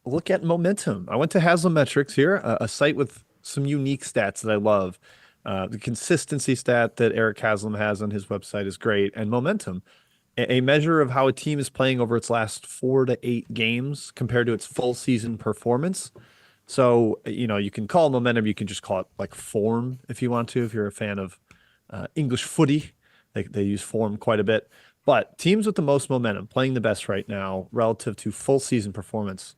look at momentum. I went to Haslametrics here, a site with some unique stats that I love. The consistency stat that Eric Haslam has on his website is great. And momentum, a measure of how a team is playing over its last 4 to 8 games compared to its full season performance. So, you can call it momentum. You can just call it like form if you want to, if you're a fan of English footy. They use form quite a bit. But teams with the most momentum, playing the best right now relative to full season performance.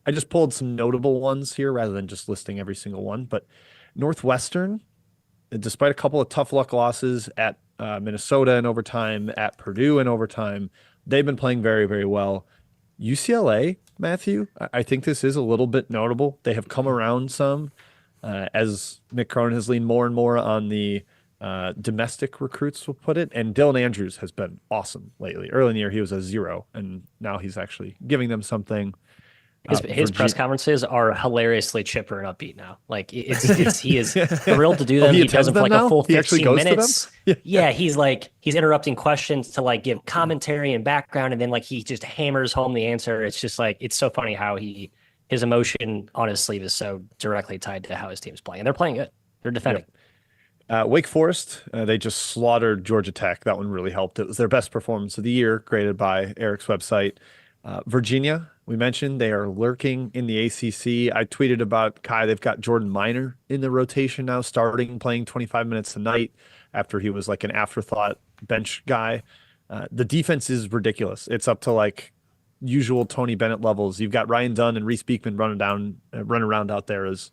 I just pulled some notable ones here rather than just listing every single one. But Northwestern, despite a couple of tough luck losses at Minnesota in overtime, at Purdue in overtime, they've been playing very, very well. UCLA, Matthew, I think this is a little bit notable. They have come around some as Mick Cronin has leaned more and more on the domestic recruits, we'll put it. And Dylan Andrews has been awesome lately. Early in the year, he was a 0, and now he's actually giving them something. His press conferences are hilariously chipper and upbeat now. Like he is thrilled to do them. He does them for like a full 15 minutes. Yeah, he's interrupting questions to like give commentary and background, and then like he just hammers home the answer. It's just like it's so funny how his emotion on his sleeve is so directly tied to how his team's playing. And they're playing good. They're defending. Yep. Wake Forest, they just slaughtered Georgia Tech. That one really helped. It was their best performance of the year, graded by Eric's website. Virginia, we mentioned they are lurking in the ACC. I tweeted about Kai. They've got Jordan Minor in the rotation now, starting playing 25 minutes a night after he was like an afterthought bench guy. The defense is ridiculous. It's up to like usual Tony Bennett levels. You've got Ryan Dunn and Reese Beekman running around out there as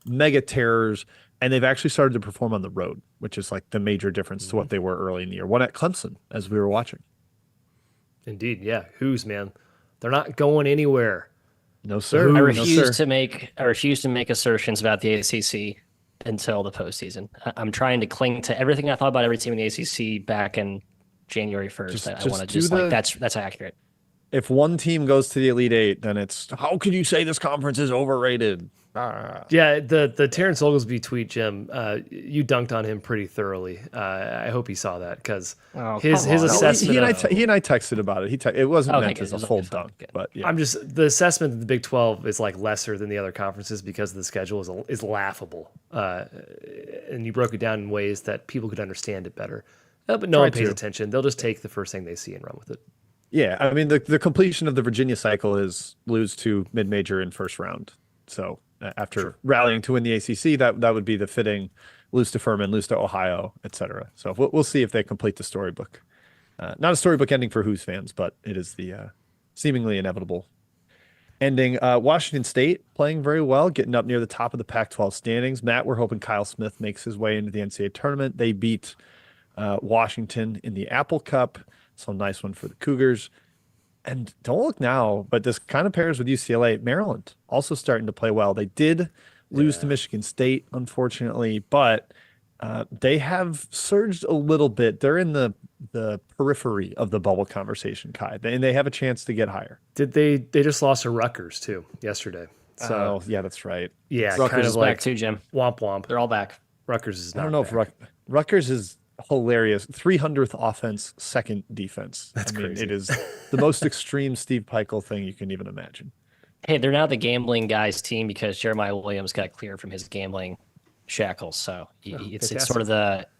mega terrors. And they've actually started to perform on the road, which is like the major difference to what they were early in the year. One at Clemson, as we were watching. Indeed, yeah. Who's, man? They're not going anywhere. No, sir. I refuse to make assertions about the ACC until the postseason. I'm trying to cling to everything I thought about every team in the ACC back in January 1st. I want to just like that's accurate. If one team goes to the Elite Eight, then it's how could you say this conference is overrated? Yeah, the Terrence Oglesby tweet, Jim, you dunked on him pretty thoroughly. I hope he saw that because his assessment. He and I texted about it. It wasn't meant as a full dunk, but yeah. The assessment of the Big 12 is like lesser than the other conferences because the schedule is laughable, and you broke it down in ways that people could understand it better. But no one pays attention. They'll just take the first thing they see and run with it. Yeah, I mean the completion of the Virginia cycle is lose to mid-major in first round. So after rallying to win the ACC, that would be the fitting lose to Furman, lose to Ohio, etc. So we'll see if they complete the storybook. Not a storybook ending for Who's fans, but it is the seemingly inevitable ending. Washington State playing very well, getting up near the top of the Pac-12 standings. Matt, we're hoping Kyle Smith makes his way into the NCAA tournament. They beat Washington in the Apple Cup. So nice one for the Cougars. And don't look now, but this kind of pairs with UCLA. Maryland also starting to play well. They did lose to Michigan State, unfortunately, but they have surged a little bit. They're in the periphery of the bubble conversation, Kai, and they have a chance to get higher. They just lost to Rutgers too yesterday? So yeah, that's right. Yeah, Rutgers kind of is like back too, Jim. Womp womp. They're all back. Rutgers is not. I don't know if Rutgers is hilarious. 300th offense, second defense. That's crazy. It is the most extreme Steve Peichel thing you can even imagine. Hey, they're now the gambling guys team because Jeremiah Williams got cleared from his gambling shackles. So it's sort of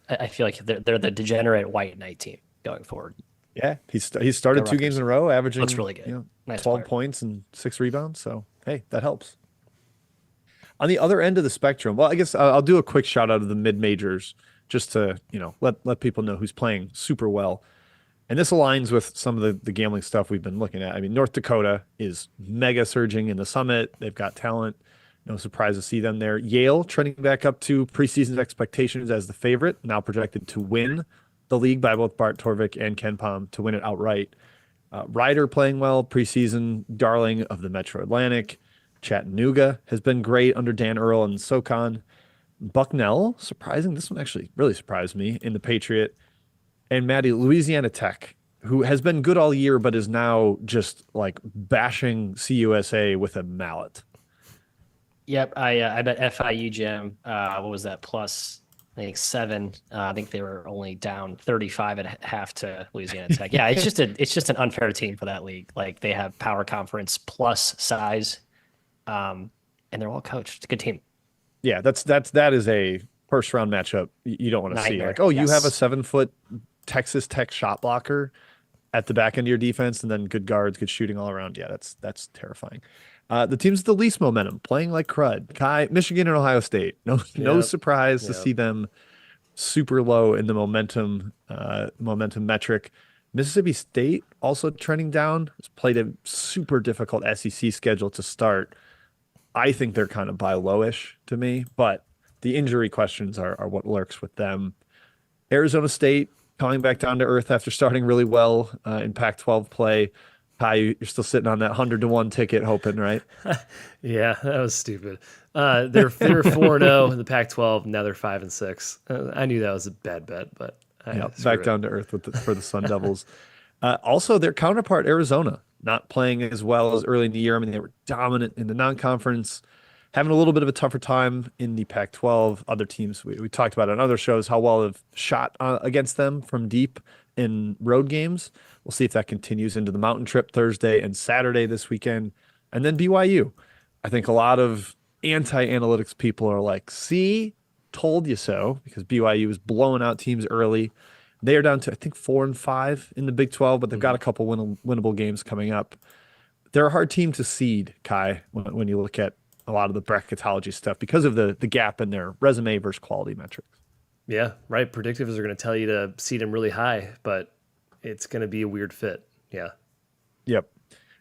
I feel like they're the degenerate white knight team going forward. Yeah, he's started 2 games in a row, averaging looks really good. Nice 12 points and 6 rebounds. So hey, that helps. On the other end of the spectrum, well, I guess I'll do a quick shout out of the mid majors just to let people know who's playing super well. And this aligns with some of the gambling stuff we've been looking at. I mean, North Dakota is mega surging in the Summit. They've got talent. No surprise to see them there. Yale trending back up to preseason expectations as the favorite, now projected to win the league by both Bart Torvik and Ken Pom to win it outright. Ryder playing well, preseason darling of the Metro Atlantic. Chattanooga has been great under Dan Earl and SoCon. Bucknell, surprising. This one actually really surprised me in the Patriot. And Maddie, Louisiana Tech, who has been good all year, but is now just like bashing CUSA with a mallet. Yep, I bet FIU, Jim. What was that? Plus, I think 7. I think they were only down 35 at half to Louisiana Tech. Yeah, it's just an unfair team for that league. Like they have power conference plus size, and they're all coached. It's a good team. Yeah, that is a first round matchup you don't want to see. Like, you have a 7-foot Texas Tech shot blocker at the back end of your defense, and then good guards, good shooting all around. Yeah, that's terrifying. The teams with the least momentum playing like crud. Kai, Michigan and Ohio State. No surprise to see them super low in the momentum metric. Mississippi State also trending down. Has played a super difficult SEC schedule to start. I think they're kind of buy lowish to me, but the injury questions are what lurks with them. Arizona State coming back down to earth after starting really well in Pac-12 play. Ty, you're still sitting on that 100-1 ticket, hoping, right? Yeah, that was stupid. They're 4-0 in the Pac-12. Now they're 5-6. I knew that was a bad bet, but Back down to earth for the Sun Devils. Also, their counterpart Arizona not playing as well as early in the year. I mean, they were dominant in the non-conference, having a little bit of a tougher time in the Pac-12. Other teams we talked about on other shows how well they've shot against them from deep in road games. We'll see if that continues into the mountain trip Thursday and Saturday this weekend. And then BYU. I think a lot of anti-analytics people are like, see, told you so, because BYU is blowing out teams early. They are down to, I think, 4-5 in the Big 12, but they've got a couple winnable games coming up. They're a hard team to seed, Kai, when you look at a lot of the bracketology stuff because of the gap in their resume versus quality metrics. Yeah, right. Predictives are going to tell you to seed them really high, but it's going to be a weird fit. Yeah. Yep.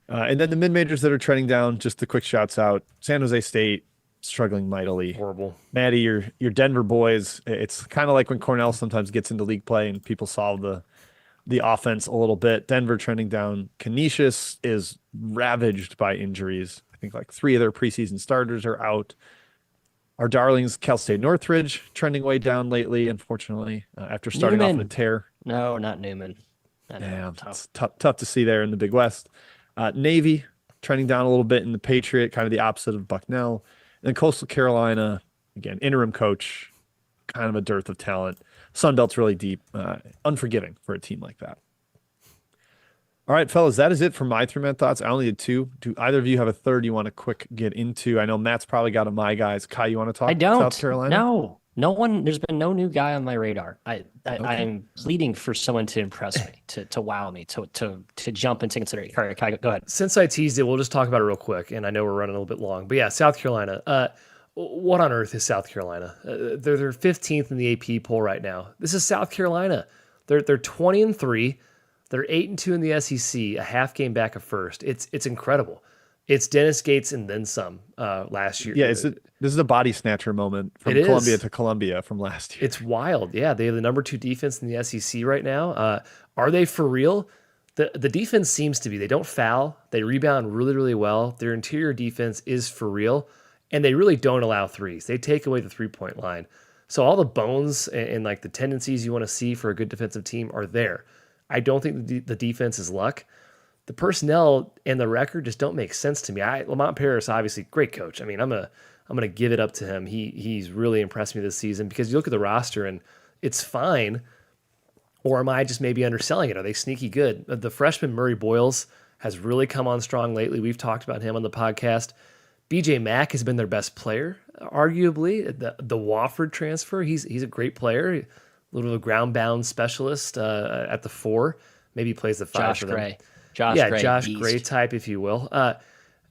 And then the mid-majors that are trending down, just the quick shouts out. San Jose State, struggling mightily. Horrible. Maddie, your Denver boys, it's kind of like when Cornell sometimes gets into league play and people solve the offense a little bit. Denver trending down. Canisius is ravaged by injuries. I think like 3 of their preseason starters are out. Our darlings, Cal State Northridge, trending way down lately, unfortunately, after starting off on a tear. No, not Newman. Yeah, it's tough to see there in the Big West. Navy trending down a little bit in the Patriot, kind of the opposite of Bucknell. And then Coastal Carolina, again, interim coach, kind of a dearth of talent. Sun Belt's really deep, unforgiving for a team like that. All right, fellas, that is it for my 3-man thoughts. I only did 2. Do either of you have a third you want to quick get into? I know Matt's probably got a my guys. Kai, you want to talk I don't. South Carolina? No one. There's been no new guy on my radar. I'm pleading for someone to impress me, to wow me, to jump into consideration. All right, Kai, go ahead. Since I teased it, we'll just talk about it real quick. And I know we're running a little bit long, but yeah, South Carolina. What on earth is South Carolina? They're 15th in the AP poll right now. This is South Carolina. They're 20-3. They're 8-2 in the SEC, a half game back of first. It's incredible. It's Dennis Gates and then some last year. Yeah, this is a body snatcher moment from Columbia to Columbia from last year. It's wild. Yeah, they have the number 2 defense in the SEC right now. Are they for real? The defense seems to be. They don't foul. They rebound really, really well. Their interior defense is for real, and they really don't allow threes. They take away the 3-point line. So all the bones and like the tendencies you want to see for a good defensive team are there. I don't think the defense is luck. The personnel and the record just don't make sense to me. Lamont Paris, obviously, great coach. I mean, I'm gonna give it up to him. He's really impressed me this season because you look at the roster and it's fine. Or am I just maybe underselling it? Are they sneaky good? The freshman Murray Boyles has really come on strong lately. We've talked about him on the podcast. BJ Mack has been their best player, arguably. The Wofford transfer, he's a great player. A little ground bound specialist at the 4. Maybe he plays the 5 Josh for them. Gray. Josh Gray type, if you will.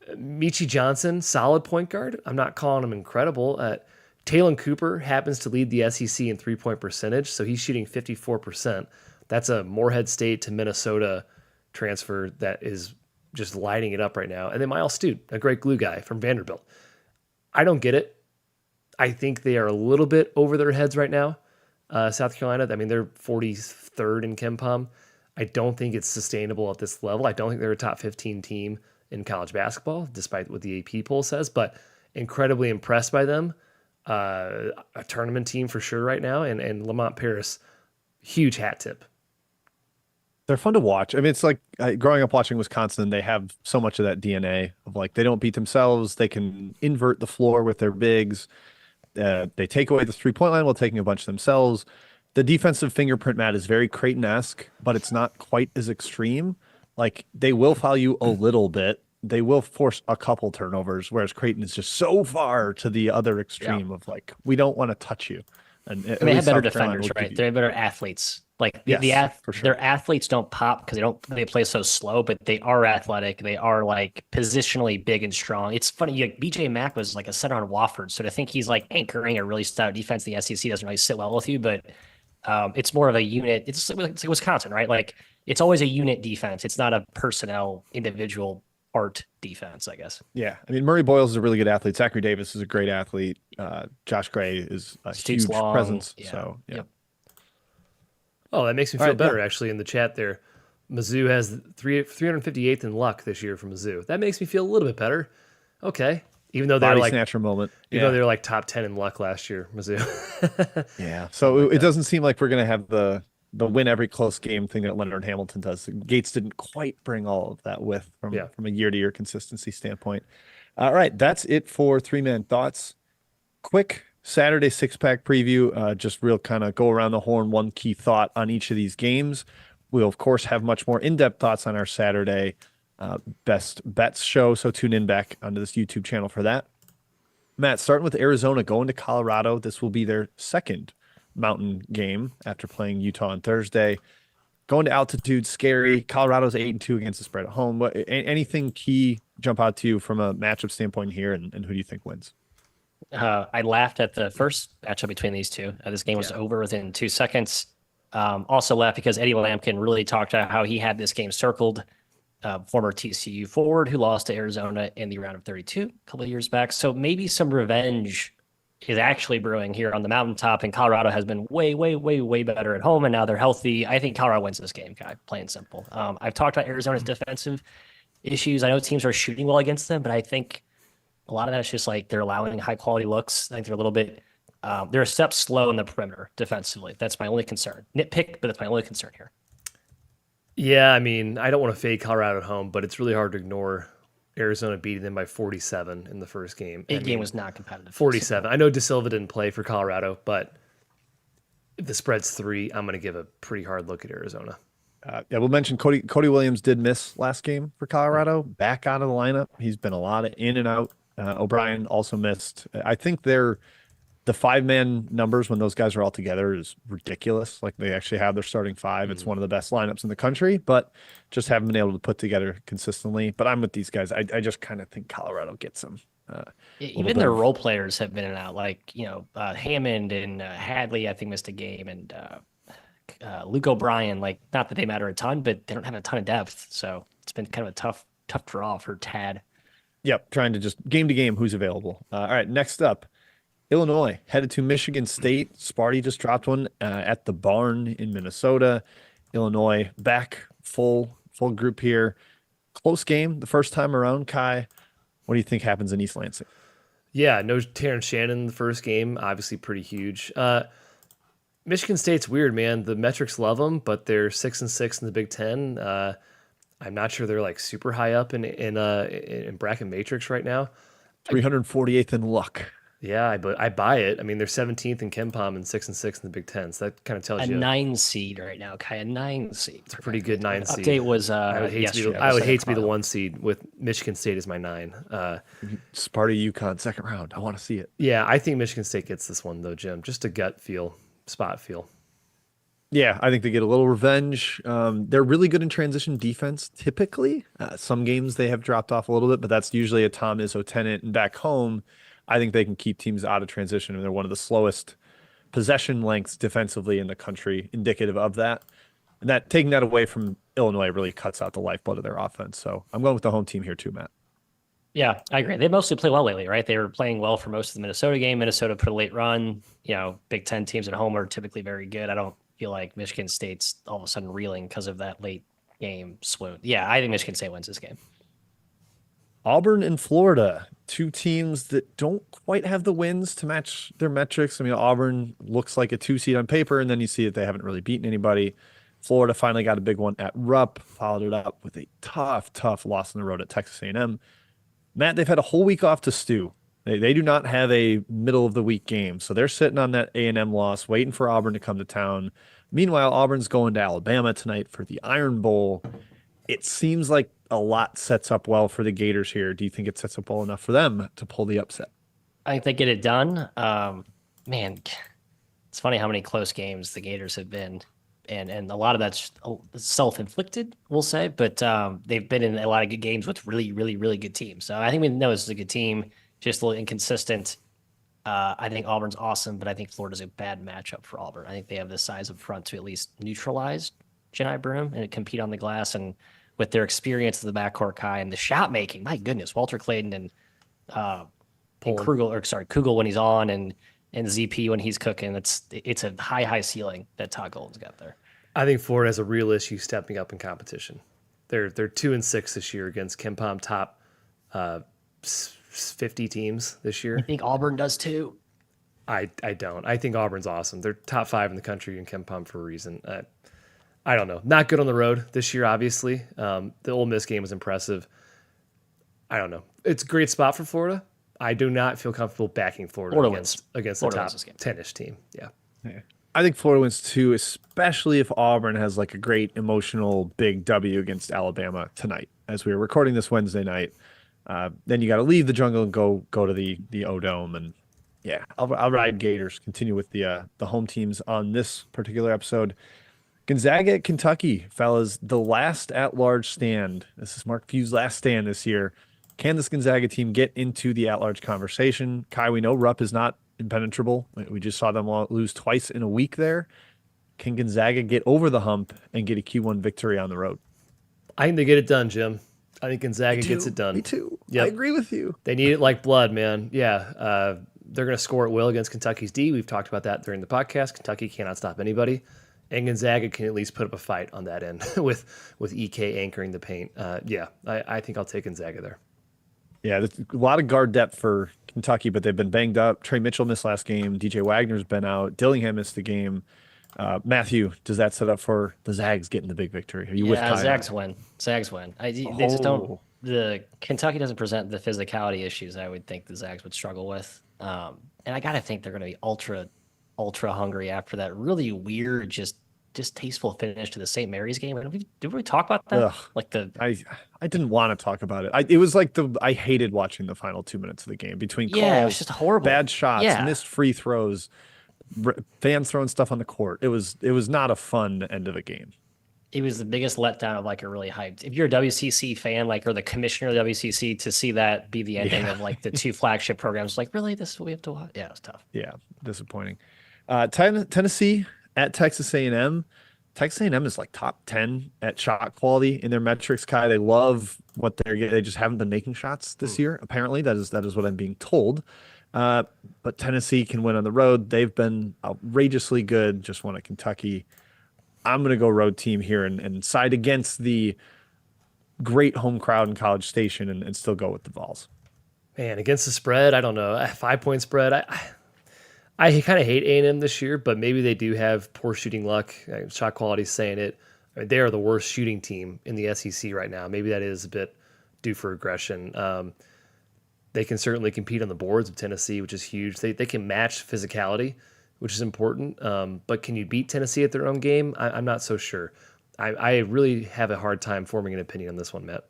Michi Johnson, solid point guard. I'm not calling him incredible. Talon Cooper happens to lead the SEC in 3-point percentage, so he's shooting 54%. That's a Morehead State to Minnesota transfer that is just lighting it up right now. And then Miles Stute, a great glue guy from Vanderbilt. I don't get it. I think they are a little bit over their heads right now. South Carolina, I mean, they're 43rd in KenPom. I don't think it's sustainable at this level. I don't think they're a top 15 team in college basketball, despite what the AP poll says, but incredibly impressed by them. A tournament team for sure right now. And Lamont Paris, huge hat tip. They're fun to watch. I mean, it's like growing up watching Wisconsin, they have so much of that DNA of like, they don't beat themselves. They can invert the floor with their bigs. They take away the 3-point line while taking a bunch themselves. The defensive fingerprint, Matt, is very Creighton-esque, but it's not quite as extreme. Like, they will foul you a little bit. They will force a couple turnovers, whereas Creighton is just so far to the other extreme of like, we don't want to touch you. And they have better defenders, right? They have better athletes. Like for sure. Their athletes don't pop because they play so slow, but they are athletic. They are like positionally big and strong. It's funny. Like BJ Mack was like a center on Wofford, so to think he's like anchoring a really stout defense in the SEC doesn't really sit well with you. But it's more of a unit. It's like Wisconsin, right? Like it's always a unit defense. It's not a personnel individual part defense, I guess. Yeah, I mean Murray Boyles is a really good athlete. Zachary Davis is a great athlete. Josh Gray is a Shoots huge long. presence. Yeah. So yeah. Yep. Oh, that makes me All feel right, better yeah. actually in the chat there. Mizzou has 358th in luck this year from Mizzou. That makes me feel a little bit better. Okay. Even though they're Body like snatcher moment. even though Yeah. they're like top 10 in luck last year, Mizzou. Yeah. So it doesn't seem like we're gonna have the win every close game thing that Leonard Hamilton does. Gates didn't quite bring all of that with Yeah. from a year to year consistency standpoint. All right, that's it for 3-man thoughts. Quick Saturday 6-pack preview. Just real kind of go around the horn, one key thought on each of these games. We'll of course have much more in-depth thoughts on our Saturday best bets show. So tune in back onto this YouTube channel for that. Matt, starting with Arizona going to Colorado. This will be their second mountain game after playing Utah on Thursday. Going to altitude, scary. Colorado's 8-2 against the spread at home. Anything key jump out to you from a matchup standpoint here, and who do you think wins? I laughed at the first matchup between these two. This game was over within 2 seconds. Also laughed because Eddie Lampkin really talked about how he had this game circled. Former TCU forward who lost to Arizona in the round of 32 a couple of years back. So maybe some revenge is actually brewing here on the mountaintop, and Colorado has been way, way, way, way better at home, and now they're healthy. I think Colorado wins this game, plain and simple. I've talked about Arizona's defensive issues. I know teams are shooting well against them, but I think a lot of that is just like they're allowing high-quality looks. I think they're a little bit they're a step slow in the perimeter defensively. That's my only concern. Nitpick, but that's my only concern here. Yeah, I mean, I don't want to fade Colorado at home, but it's really hard to ignore Arizona beating them by 47 in the first game. The game was not competitive. 47. I know De Silva didn't play for Colorado, but if the spread's 3, I'm going to give a pretty hard look at Arizona. Yeah, we'll mention Cody Williams did miss last game for Colorado. Back out of the lineup. He's been a lot of in and out. O'Brien also missed. I think the 5-man numbers when those guys are all together is ridiculous. Like they actually have their starting 5. It's one of the best lineups in the country, but just haven't been able to put together consistently. But I'm with these guys. I just kind of think Colorado gets them. Even their role players have been in and out, like Hammond and Hadley, I think missed a game, and Luke O'Brien. Like, not that they matter a ton, but they don't have a ton of depth, so it's been kind of a tough draw for Tad. Yep, trying to just game to game who's available. All right, next up, Illinois headed to Michigan State. Sparty just dropped one at the barn in Minnesota. Illinois back full group here. Close game the first time around. Kai, what do you think happens in East Lansing? Yeah, no Terrence Shannon in the first game, obviously pretty huge. Michigan State's weird, man. The metrics love them, but they're 6-6 in the Big Ten. I'm not sure they're like super high up in bracket matrix right now. 348th in luck. Yeah, I buy it. I mean, they're 17th in KenPom and 6-6 in the Big Ten. So that kind of tells you a 9 seed right now, Kai. A 9 seed. It's a pretty good 9 seed. Update was I would hate to be the 1 seed with Michigan State as my 9. Sparty UConn second round. I want to see it. Yeah, I think Michigan State gets this one though, Jim. Just a gut feel, spot feel. Yeah, I think they get a little revenge. They're really good in transition defense. Typically, some games they have dropped off a little bit, but that's usually a Tom Izzo tenant. And back home, I think they can keep teams out of transition, and they're one of the slowest possession lengths defensively in the country, indicative of that. And that taking that away from Illinois really cuts out the lifeblood of their offense. So I'm going with the home team here too, Matt. Yeah, I agree. They mostly play well lately, right? They were playing well for most of the Minnesota game. Minnesota put a late run. Big Ten teams at home are typically very good. I don't feel like Michigan State's all of a sudden reeling because of that late game swoon. Yeah, I think Michigan State wins this game. Auburn and Florida, two teams that don't quite have the wins to match their metrics. I mean, Auburn looks like a 2 seed on paper, and then you see that they haven't really beaten anybody. Florida finally got a big one at Rupp, followed it up with a tough loss on the road at Texas A&M. Matt, they've had a whole week off to stew. They do not have a middle of the week game, so they're sitting on that A&M loss, waiting for Auburn to come to town. Meanwhile, Auburn's going to Alabama tonight for the Iron Bowl. It seems like a lot sets up well for the Gators here. Do you think it sets up well enough for them to pull the upset? I think they get it done. Man, it's funny how many close games the Gators have been, and a lot of that's self-inflicted, we'll say, but they've been in a lot of good games with really, really, really good teams. So I think we know this is a good team, just a little inconsistent. I think Auburn's awesome, but I think Florida's a bad matchup for Auburn. I think they have the size up front to at least neutralize Jedi Broom and compete on the glass. And with their experience in the backcourt, Kai, and the shot making, my goodness, Walter Clayton and Kugel when he's on, and ZP when he's cooking. It's a high ceiling that Todd Golden's got there. I think Florida has a real issue stepping up in competition. They're 2-6 this year against KenPom top 50 teams this year. I think Auburn does too. I don't. I think Auburn's awesome. They're top 5 in the country in KenPom for a reason. I don't know. Not good on the road this year, obviously. The Ole Miss game was impressive. I don't know. It's a great spot for Florida. I do not feel comfortable backing Florida against the top 10-ish team. Yeah. I think Florida wins too, especially if Auburn has like a great emotional big W against Alabama tonight. As we were recording this Wednesday night, then you got to leave the jungle and go to the O-Dome. And yeah, I'll ride Gators. Continue with the home teams on this particular episode. Gonzaga at Kentucky, fellas, the last at-large stand. This is Mark Few's last stand this year. Can this Gonzaga team get into the at-large conversation? Kai, we know Rupp is not impenetrable. We just saw them lose twice in a week there. Can Gonzaga get over the hump and get a Q1 victory on the road? I think they get it done, Jim. I think Gonzaga gets it done. Me too. Yep. I agree with you. They need it like blood, man. Yeah. They're going to score at will against Kentucky's D. We've talked about that during the podcast. Kentucky cannot stop anybody. And Gonzaga can at least put up a fight on that end with EK anchoring the paint. I think I'll take Gonzaga there. Yeah, there's a lot of guard depth for Kentucky, but they've been banged up. Trey Mitchell missed last game. DJ Wagner's been out. Dillingham missed the game. Matthew, does that set up for the Zags getting the big victory? Are you with Kai? Zags win. Zags win. They just don't. The Kentucky doesn't present the physicality issues I would think the Zags would struggle with. And I gotta think they're going to be ultra hungry after that really weird, just distasteful finish to the St. Mary's game. Did we talk about that? I didn't want to talk about it. It was like I hated watching the final 2 minutes of the game between calls, it was just horrible, bad shots, missed free throws, fans throwing stuff on the court. It was not a fun end of a game. It was the biggest letdown of like a really hyped. If you're a WCC fan, like, or the commissioner of the WCC, to see that be the ending of like the 2 flagship programs, like, really, this is what we have to watch? Yeah, it was tough. Yeah, disappointing. Tennessee at Texas A&M. Texas A&M is like top 10 at shot quality in their metrics, Kai. They love what they're getting. They just haven't been making shots this year. Apparently, that is what I'm being told. But Tennessee can win on the road. They've been outrageously good. Just won at Kentucky. I'm going to go road team here and side against the great home crowd in College Station and still go with the Vols. Man, against the spread, I don't know. A 5-point spread, I kind of hate A&M this year, but maybe they do have poor shooting luck. Shot quality is saying it. I mean, they are the worst shooting team in the SEC right now. Maybe that is a bit due for regression. They can certainly compete on the boards of Tennessee, which is huge. They can match physicality, which is important. But can you beat Tennessee at their own game? I'm not so sure. I really have a hard time forming an opinion on this one, Matt.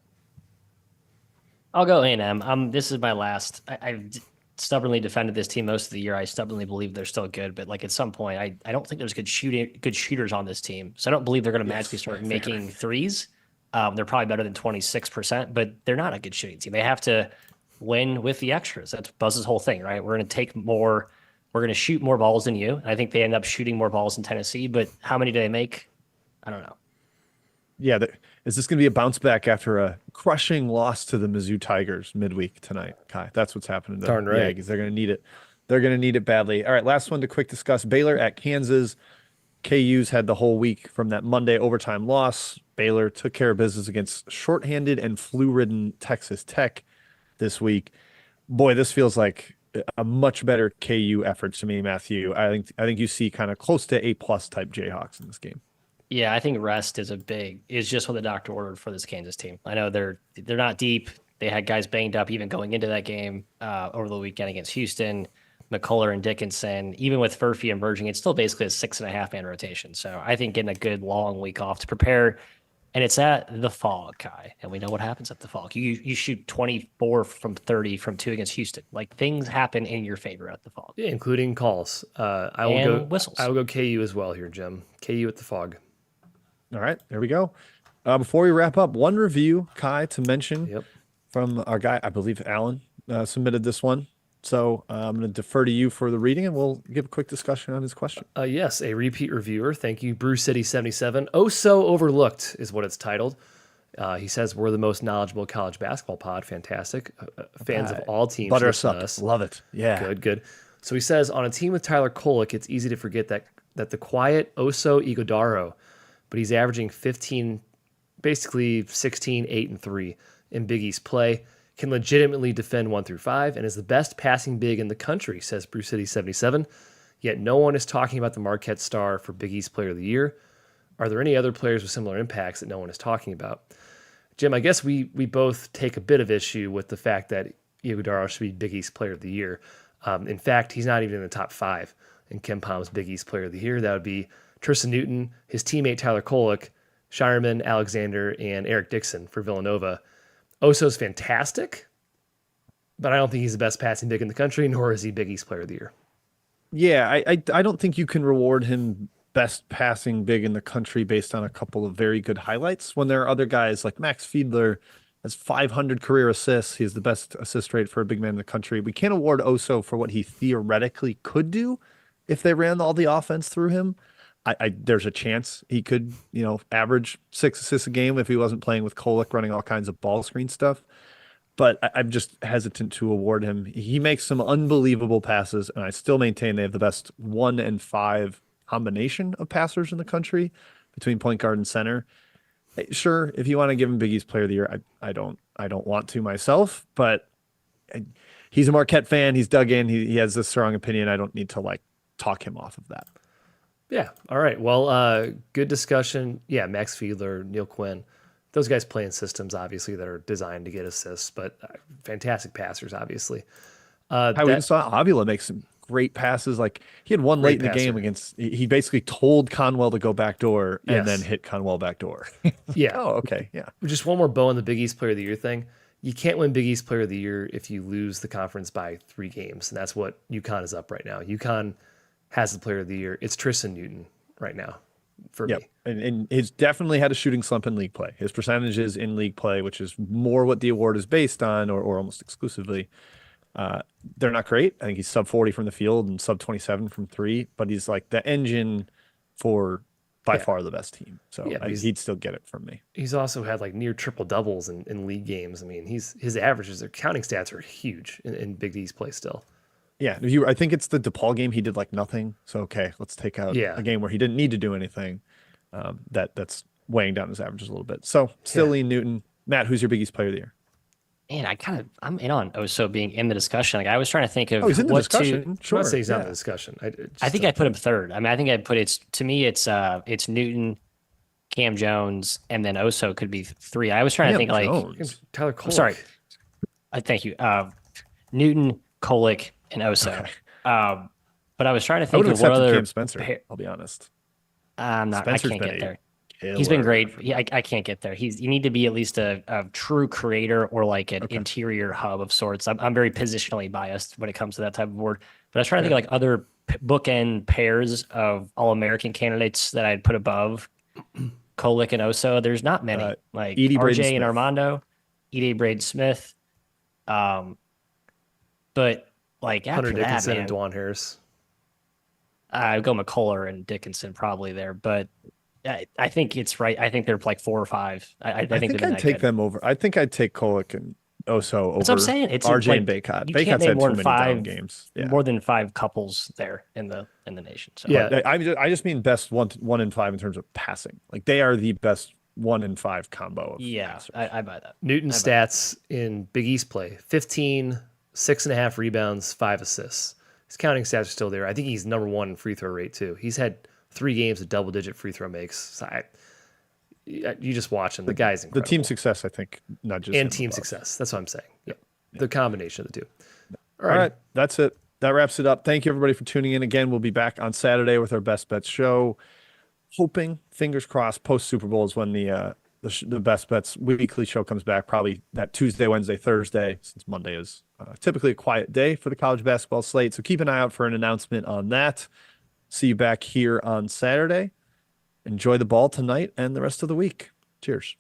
I'll go A&M. This is my last. I've stubbornly defended this team most of the year. I stubbornly believe they're still good, but like at some point, I don't think there's good shooters on this team. So I don't believe they're going to magically start making threes. They're probably better than 26%, but they're not a good shooting team. They have to win with the extras. That's Buzz's whole thing, right? We're going to take more. We're going to shoot more balls than you. I think they end up shooting more balls in Tennessee, but how many do they make? I don't know. Yeah, is this going to be a bounce back after a crushing loss to the Mizzou Tigers midweek tonight, Kai? That's what's happening to the Aggies. They're going to need it. They're going to need it badly. All right, last one to quick discuss. Baylor at Kansas. KU's had the whole week from that Monday overtime loss. Baylor took care of business against shorthanded and flu-ridden Texas Tech this week. Boy, this feels like a much better KU effort to me, Matthew. I think you see kind of close to A+ type Jayhawks in this game. Yeah, I think rest is just what the doctor ordered for this Kansas team. I know they're not deep. They had guys banged up even going into that game over the weekend against Houston, McCullough and Dickinson. Even with Furphy emerging, it's still basically a 6.5-man rotation. So I think getting a good long week off to prepare, and it's at the Fog, Kai, and we know what happens at the Fog. You shoot 24 from 30 from 2 against Houston. Like, things happen in your favor at the Fog, including calls. I will go whistles. I will go KU as well here, Jim. KU at the Fog. All right, there we go. Before we wrap up, one review, Kai, to mention from our guy, I believe Alan submitted this one. So I'm going to defer to you for the reading, and we'll give a quick discussion on his question. Yes, a repeat reviewer. Thank you, Brew City 77. Oh, so overlooked is what it's titled. He says we're the most knowledgeable college basketball pod. Fantastic. Fans of all teams. Butter listen us to up. us. Love it. Yeah. Good. So he says on a team with Tyler Kolek, it's easy to forget that the quiet Oso Ighodaro, but he's averaging 15, basically 16, 8, and 3 in Big East play, can legitimately defend 1 through 5, and is the best passing big in the country, says Brew City 77. Yet no one is talking about the Marquette star for Big East Player of the Year. Are there any other players with similar impacts that no one is talking about? Jim, I guess we both take a bit of issue with the fact that Ighodaro should be Big East Player of the Year. In fact, he's not even in the top 5 in Ken Palm's Big East Player of the Year. That would be Tristan Newton, his teammate Tyler Kolek, Shireman, Alexander, and Eric Dixon for Villanova. Oso's fantastic, but I don't think he's the best passing big in the country, nor is he Big East Player of the Year. Yeah, I don't think you can reward him best passing big in the country based on a couple of very good highlights when there are other guys like Max Fiedler has 500 career assists. He's the best assist rate for a big man in the country. We can't award Oso for what he theoretically could do if they ran all the offense through him. There's a chance he could, average 6 assists a game if he wasn't playing with Kolek running all kinds of ball screen stuff. But I'm just hesitant to award him. He makes some unbelievable passes, and I still maintain they have the best 1 and 5 combination of passers in the country between point guard and center. Sure, if you want to give him Big East Player of the Year, I don't want to myself, but he's a Marquette fan. He's dug in. He has this strong opinion. I don't need to talk him off of that. Yeah. All right. Well, good discussion. Yeah. Max Fiedler, Neil Quinn, those guys play in systems, obviously, that are designed to get assists, but fantastic passers, obviously. We saw Avila make some great passes. Like he had one late in the game against, he basically told Conwell to go backdoor and then hit Conwell backdoor. Yeah. Oh, okay. Yeah. Just one more bow on the Big East Player of the Year thing. You can't win Big East Player of the Year if you lose the conference by 3 games. And that's what UConn is up right now. UConn has the Player of the Year. It's Tristan Newton right now for me. And he's definitely had a shooting slump in league play. His percentages in league play, which is more what the award is based on, or almost exclusively, they're not great. I think he's sub 40 from the field and sub 27 from 3, but he's like the engine for by far the best team. So he'd still get it from me. He's also had near triple doubles in league games. I mean, his averages, their counting stats are huge in Big East play still. Yeah, I think it's the DePaul game. He did nothing. So, okay, let's take out a game where he didn't need to do anything. That's weighing down his averages a little bit. So, still lean Newton. Matt, who's your Big East Player of the Year? Man, I'm in on Oso being in the discussion. I was trying to think of he's in the discussion. Sure. I'm not saying he's not in the discussion. I think I put him third. I mean, I think I put it's Newton, Cam Jones, and then Oso could be 3. I was trying to think Tyler Kolek. I'm sorry. Thank you. Newton, Kolek, and Oso. Okay. But I was trying to think of what other. Cam Spencer. I'll be honest. I'm not. I can't get there. He's been great. I can't get there. You need to be at least a true creator or an interior hub of sorts. I'm very positionally biased when it comes to that type of award. But I was trying to think of other bookend pairs of All-American candidates that I'd put above Kolek and Oso. There's not many. Edie RJ and Armando, Edie Braden-Smith. But after Hunter Dickinson that, and DeJuan Harris. I'd go McCullough and Dickinson probably there, but I think it's right. I think they're 4 or 5. I think I'd take them over. I think I'd take Kolek and Oso over. That's what I'm saying. It's RJ and Baycott. Baycott's had too many down games. Yeah. More than 5 couples there in the nation. So. Yeah, I just mean best 1 in 5 in terms of passing. They are the best 1 in 5 combo. I buy that. Newton's stats in Big East play: 15, 6.5 rebounds, 5 assists. His counting stats are still there. I think he's number 1 in free throw rate too. He's had 3 games of double-digit free throw makes. So you just watch him. The guy's incredible. The team success, I think, not just and team success. That's what I'm saying. Yeah. The combination of the two. All right, that's it. That wraps it up. Thank you everybody for tuning in. Again, we'll be back on Saturday with our Best Bets show. Hoping, fingers crossed, post Super Bowl is when the Best Bets weekly show comes back. Probably that Tuesday, Wednesday, Thursday, since Monday is typically a quiet day for the college basketball slate. So keep an eye out for an announcement on that. See you back here on Saturday. Enjoy the ball tonight and the rest of the week. Cheers.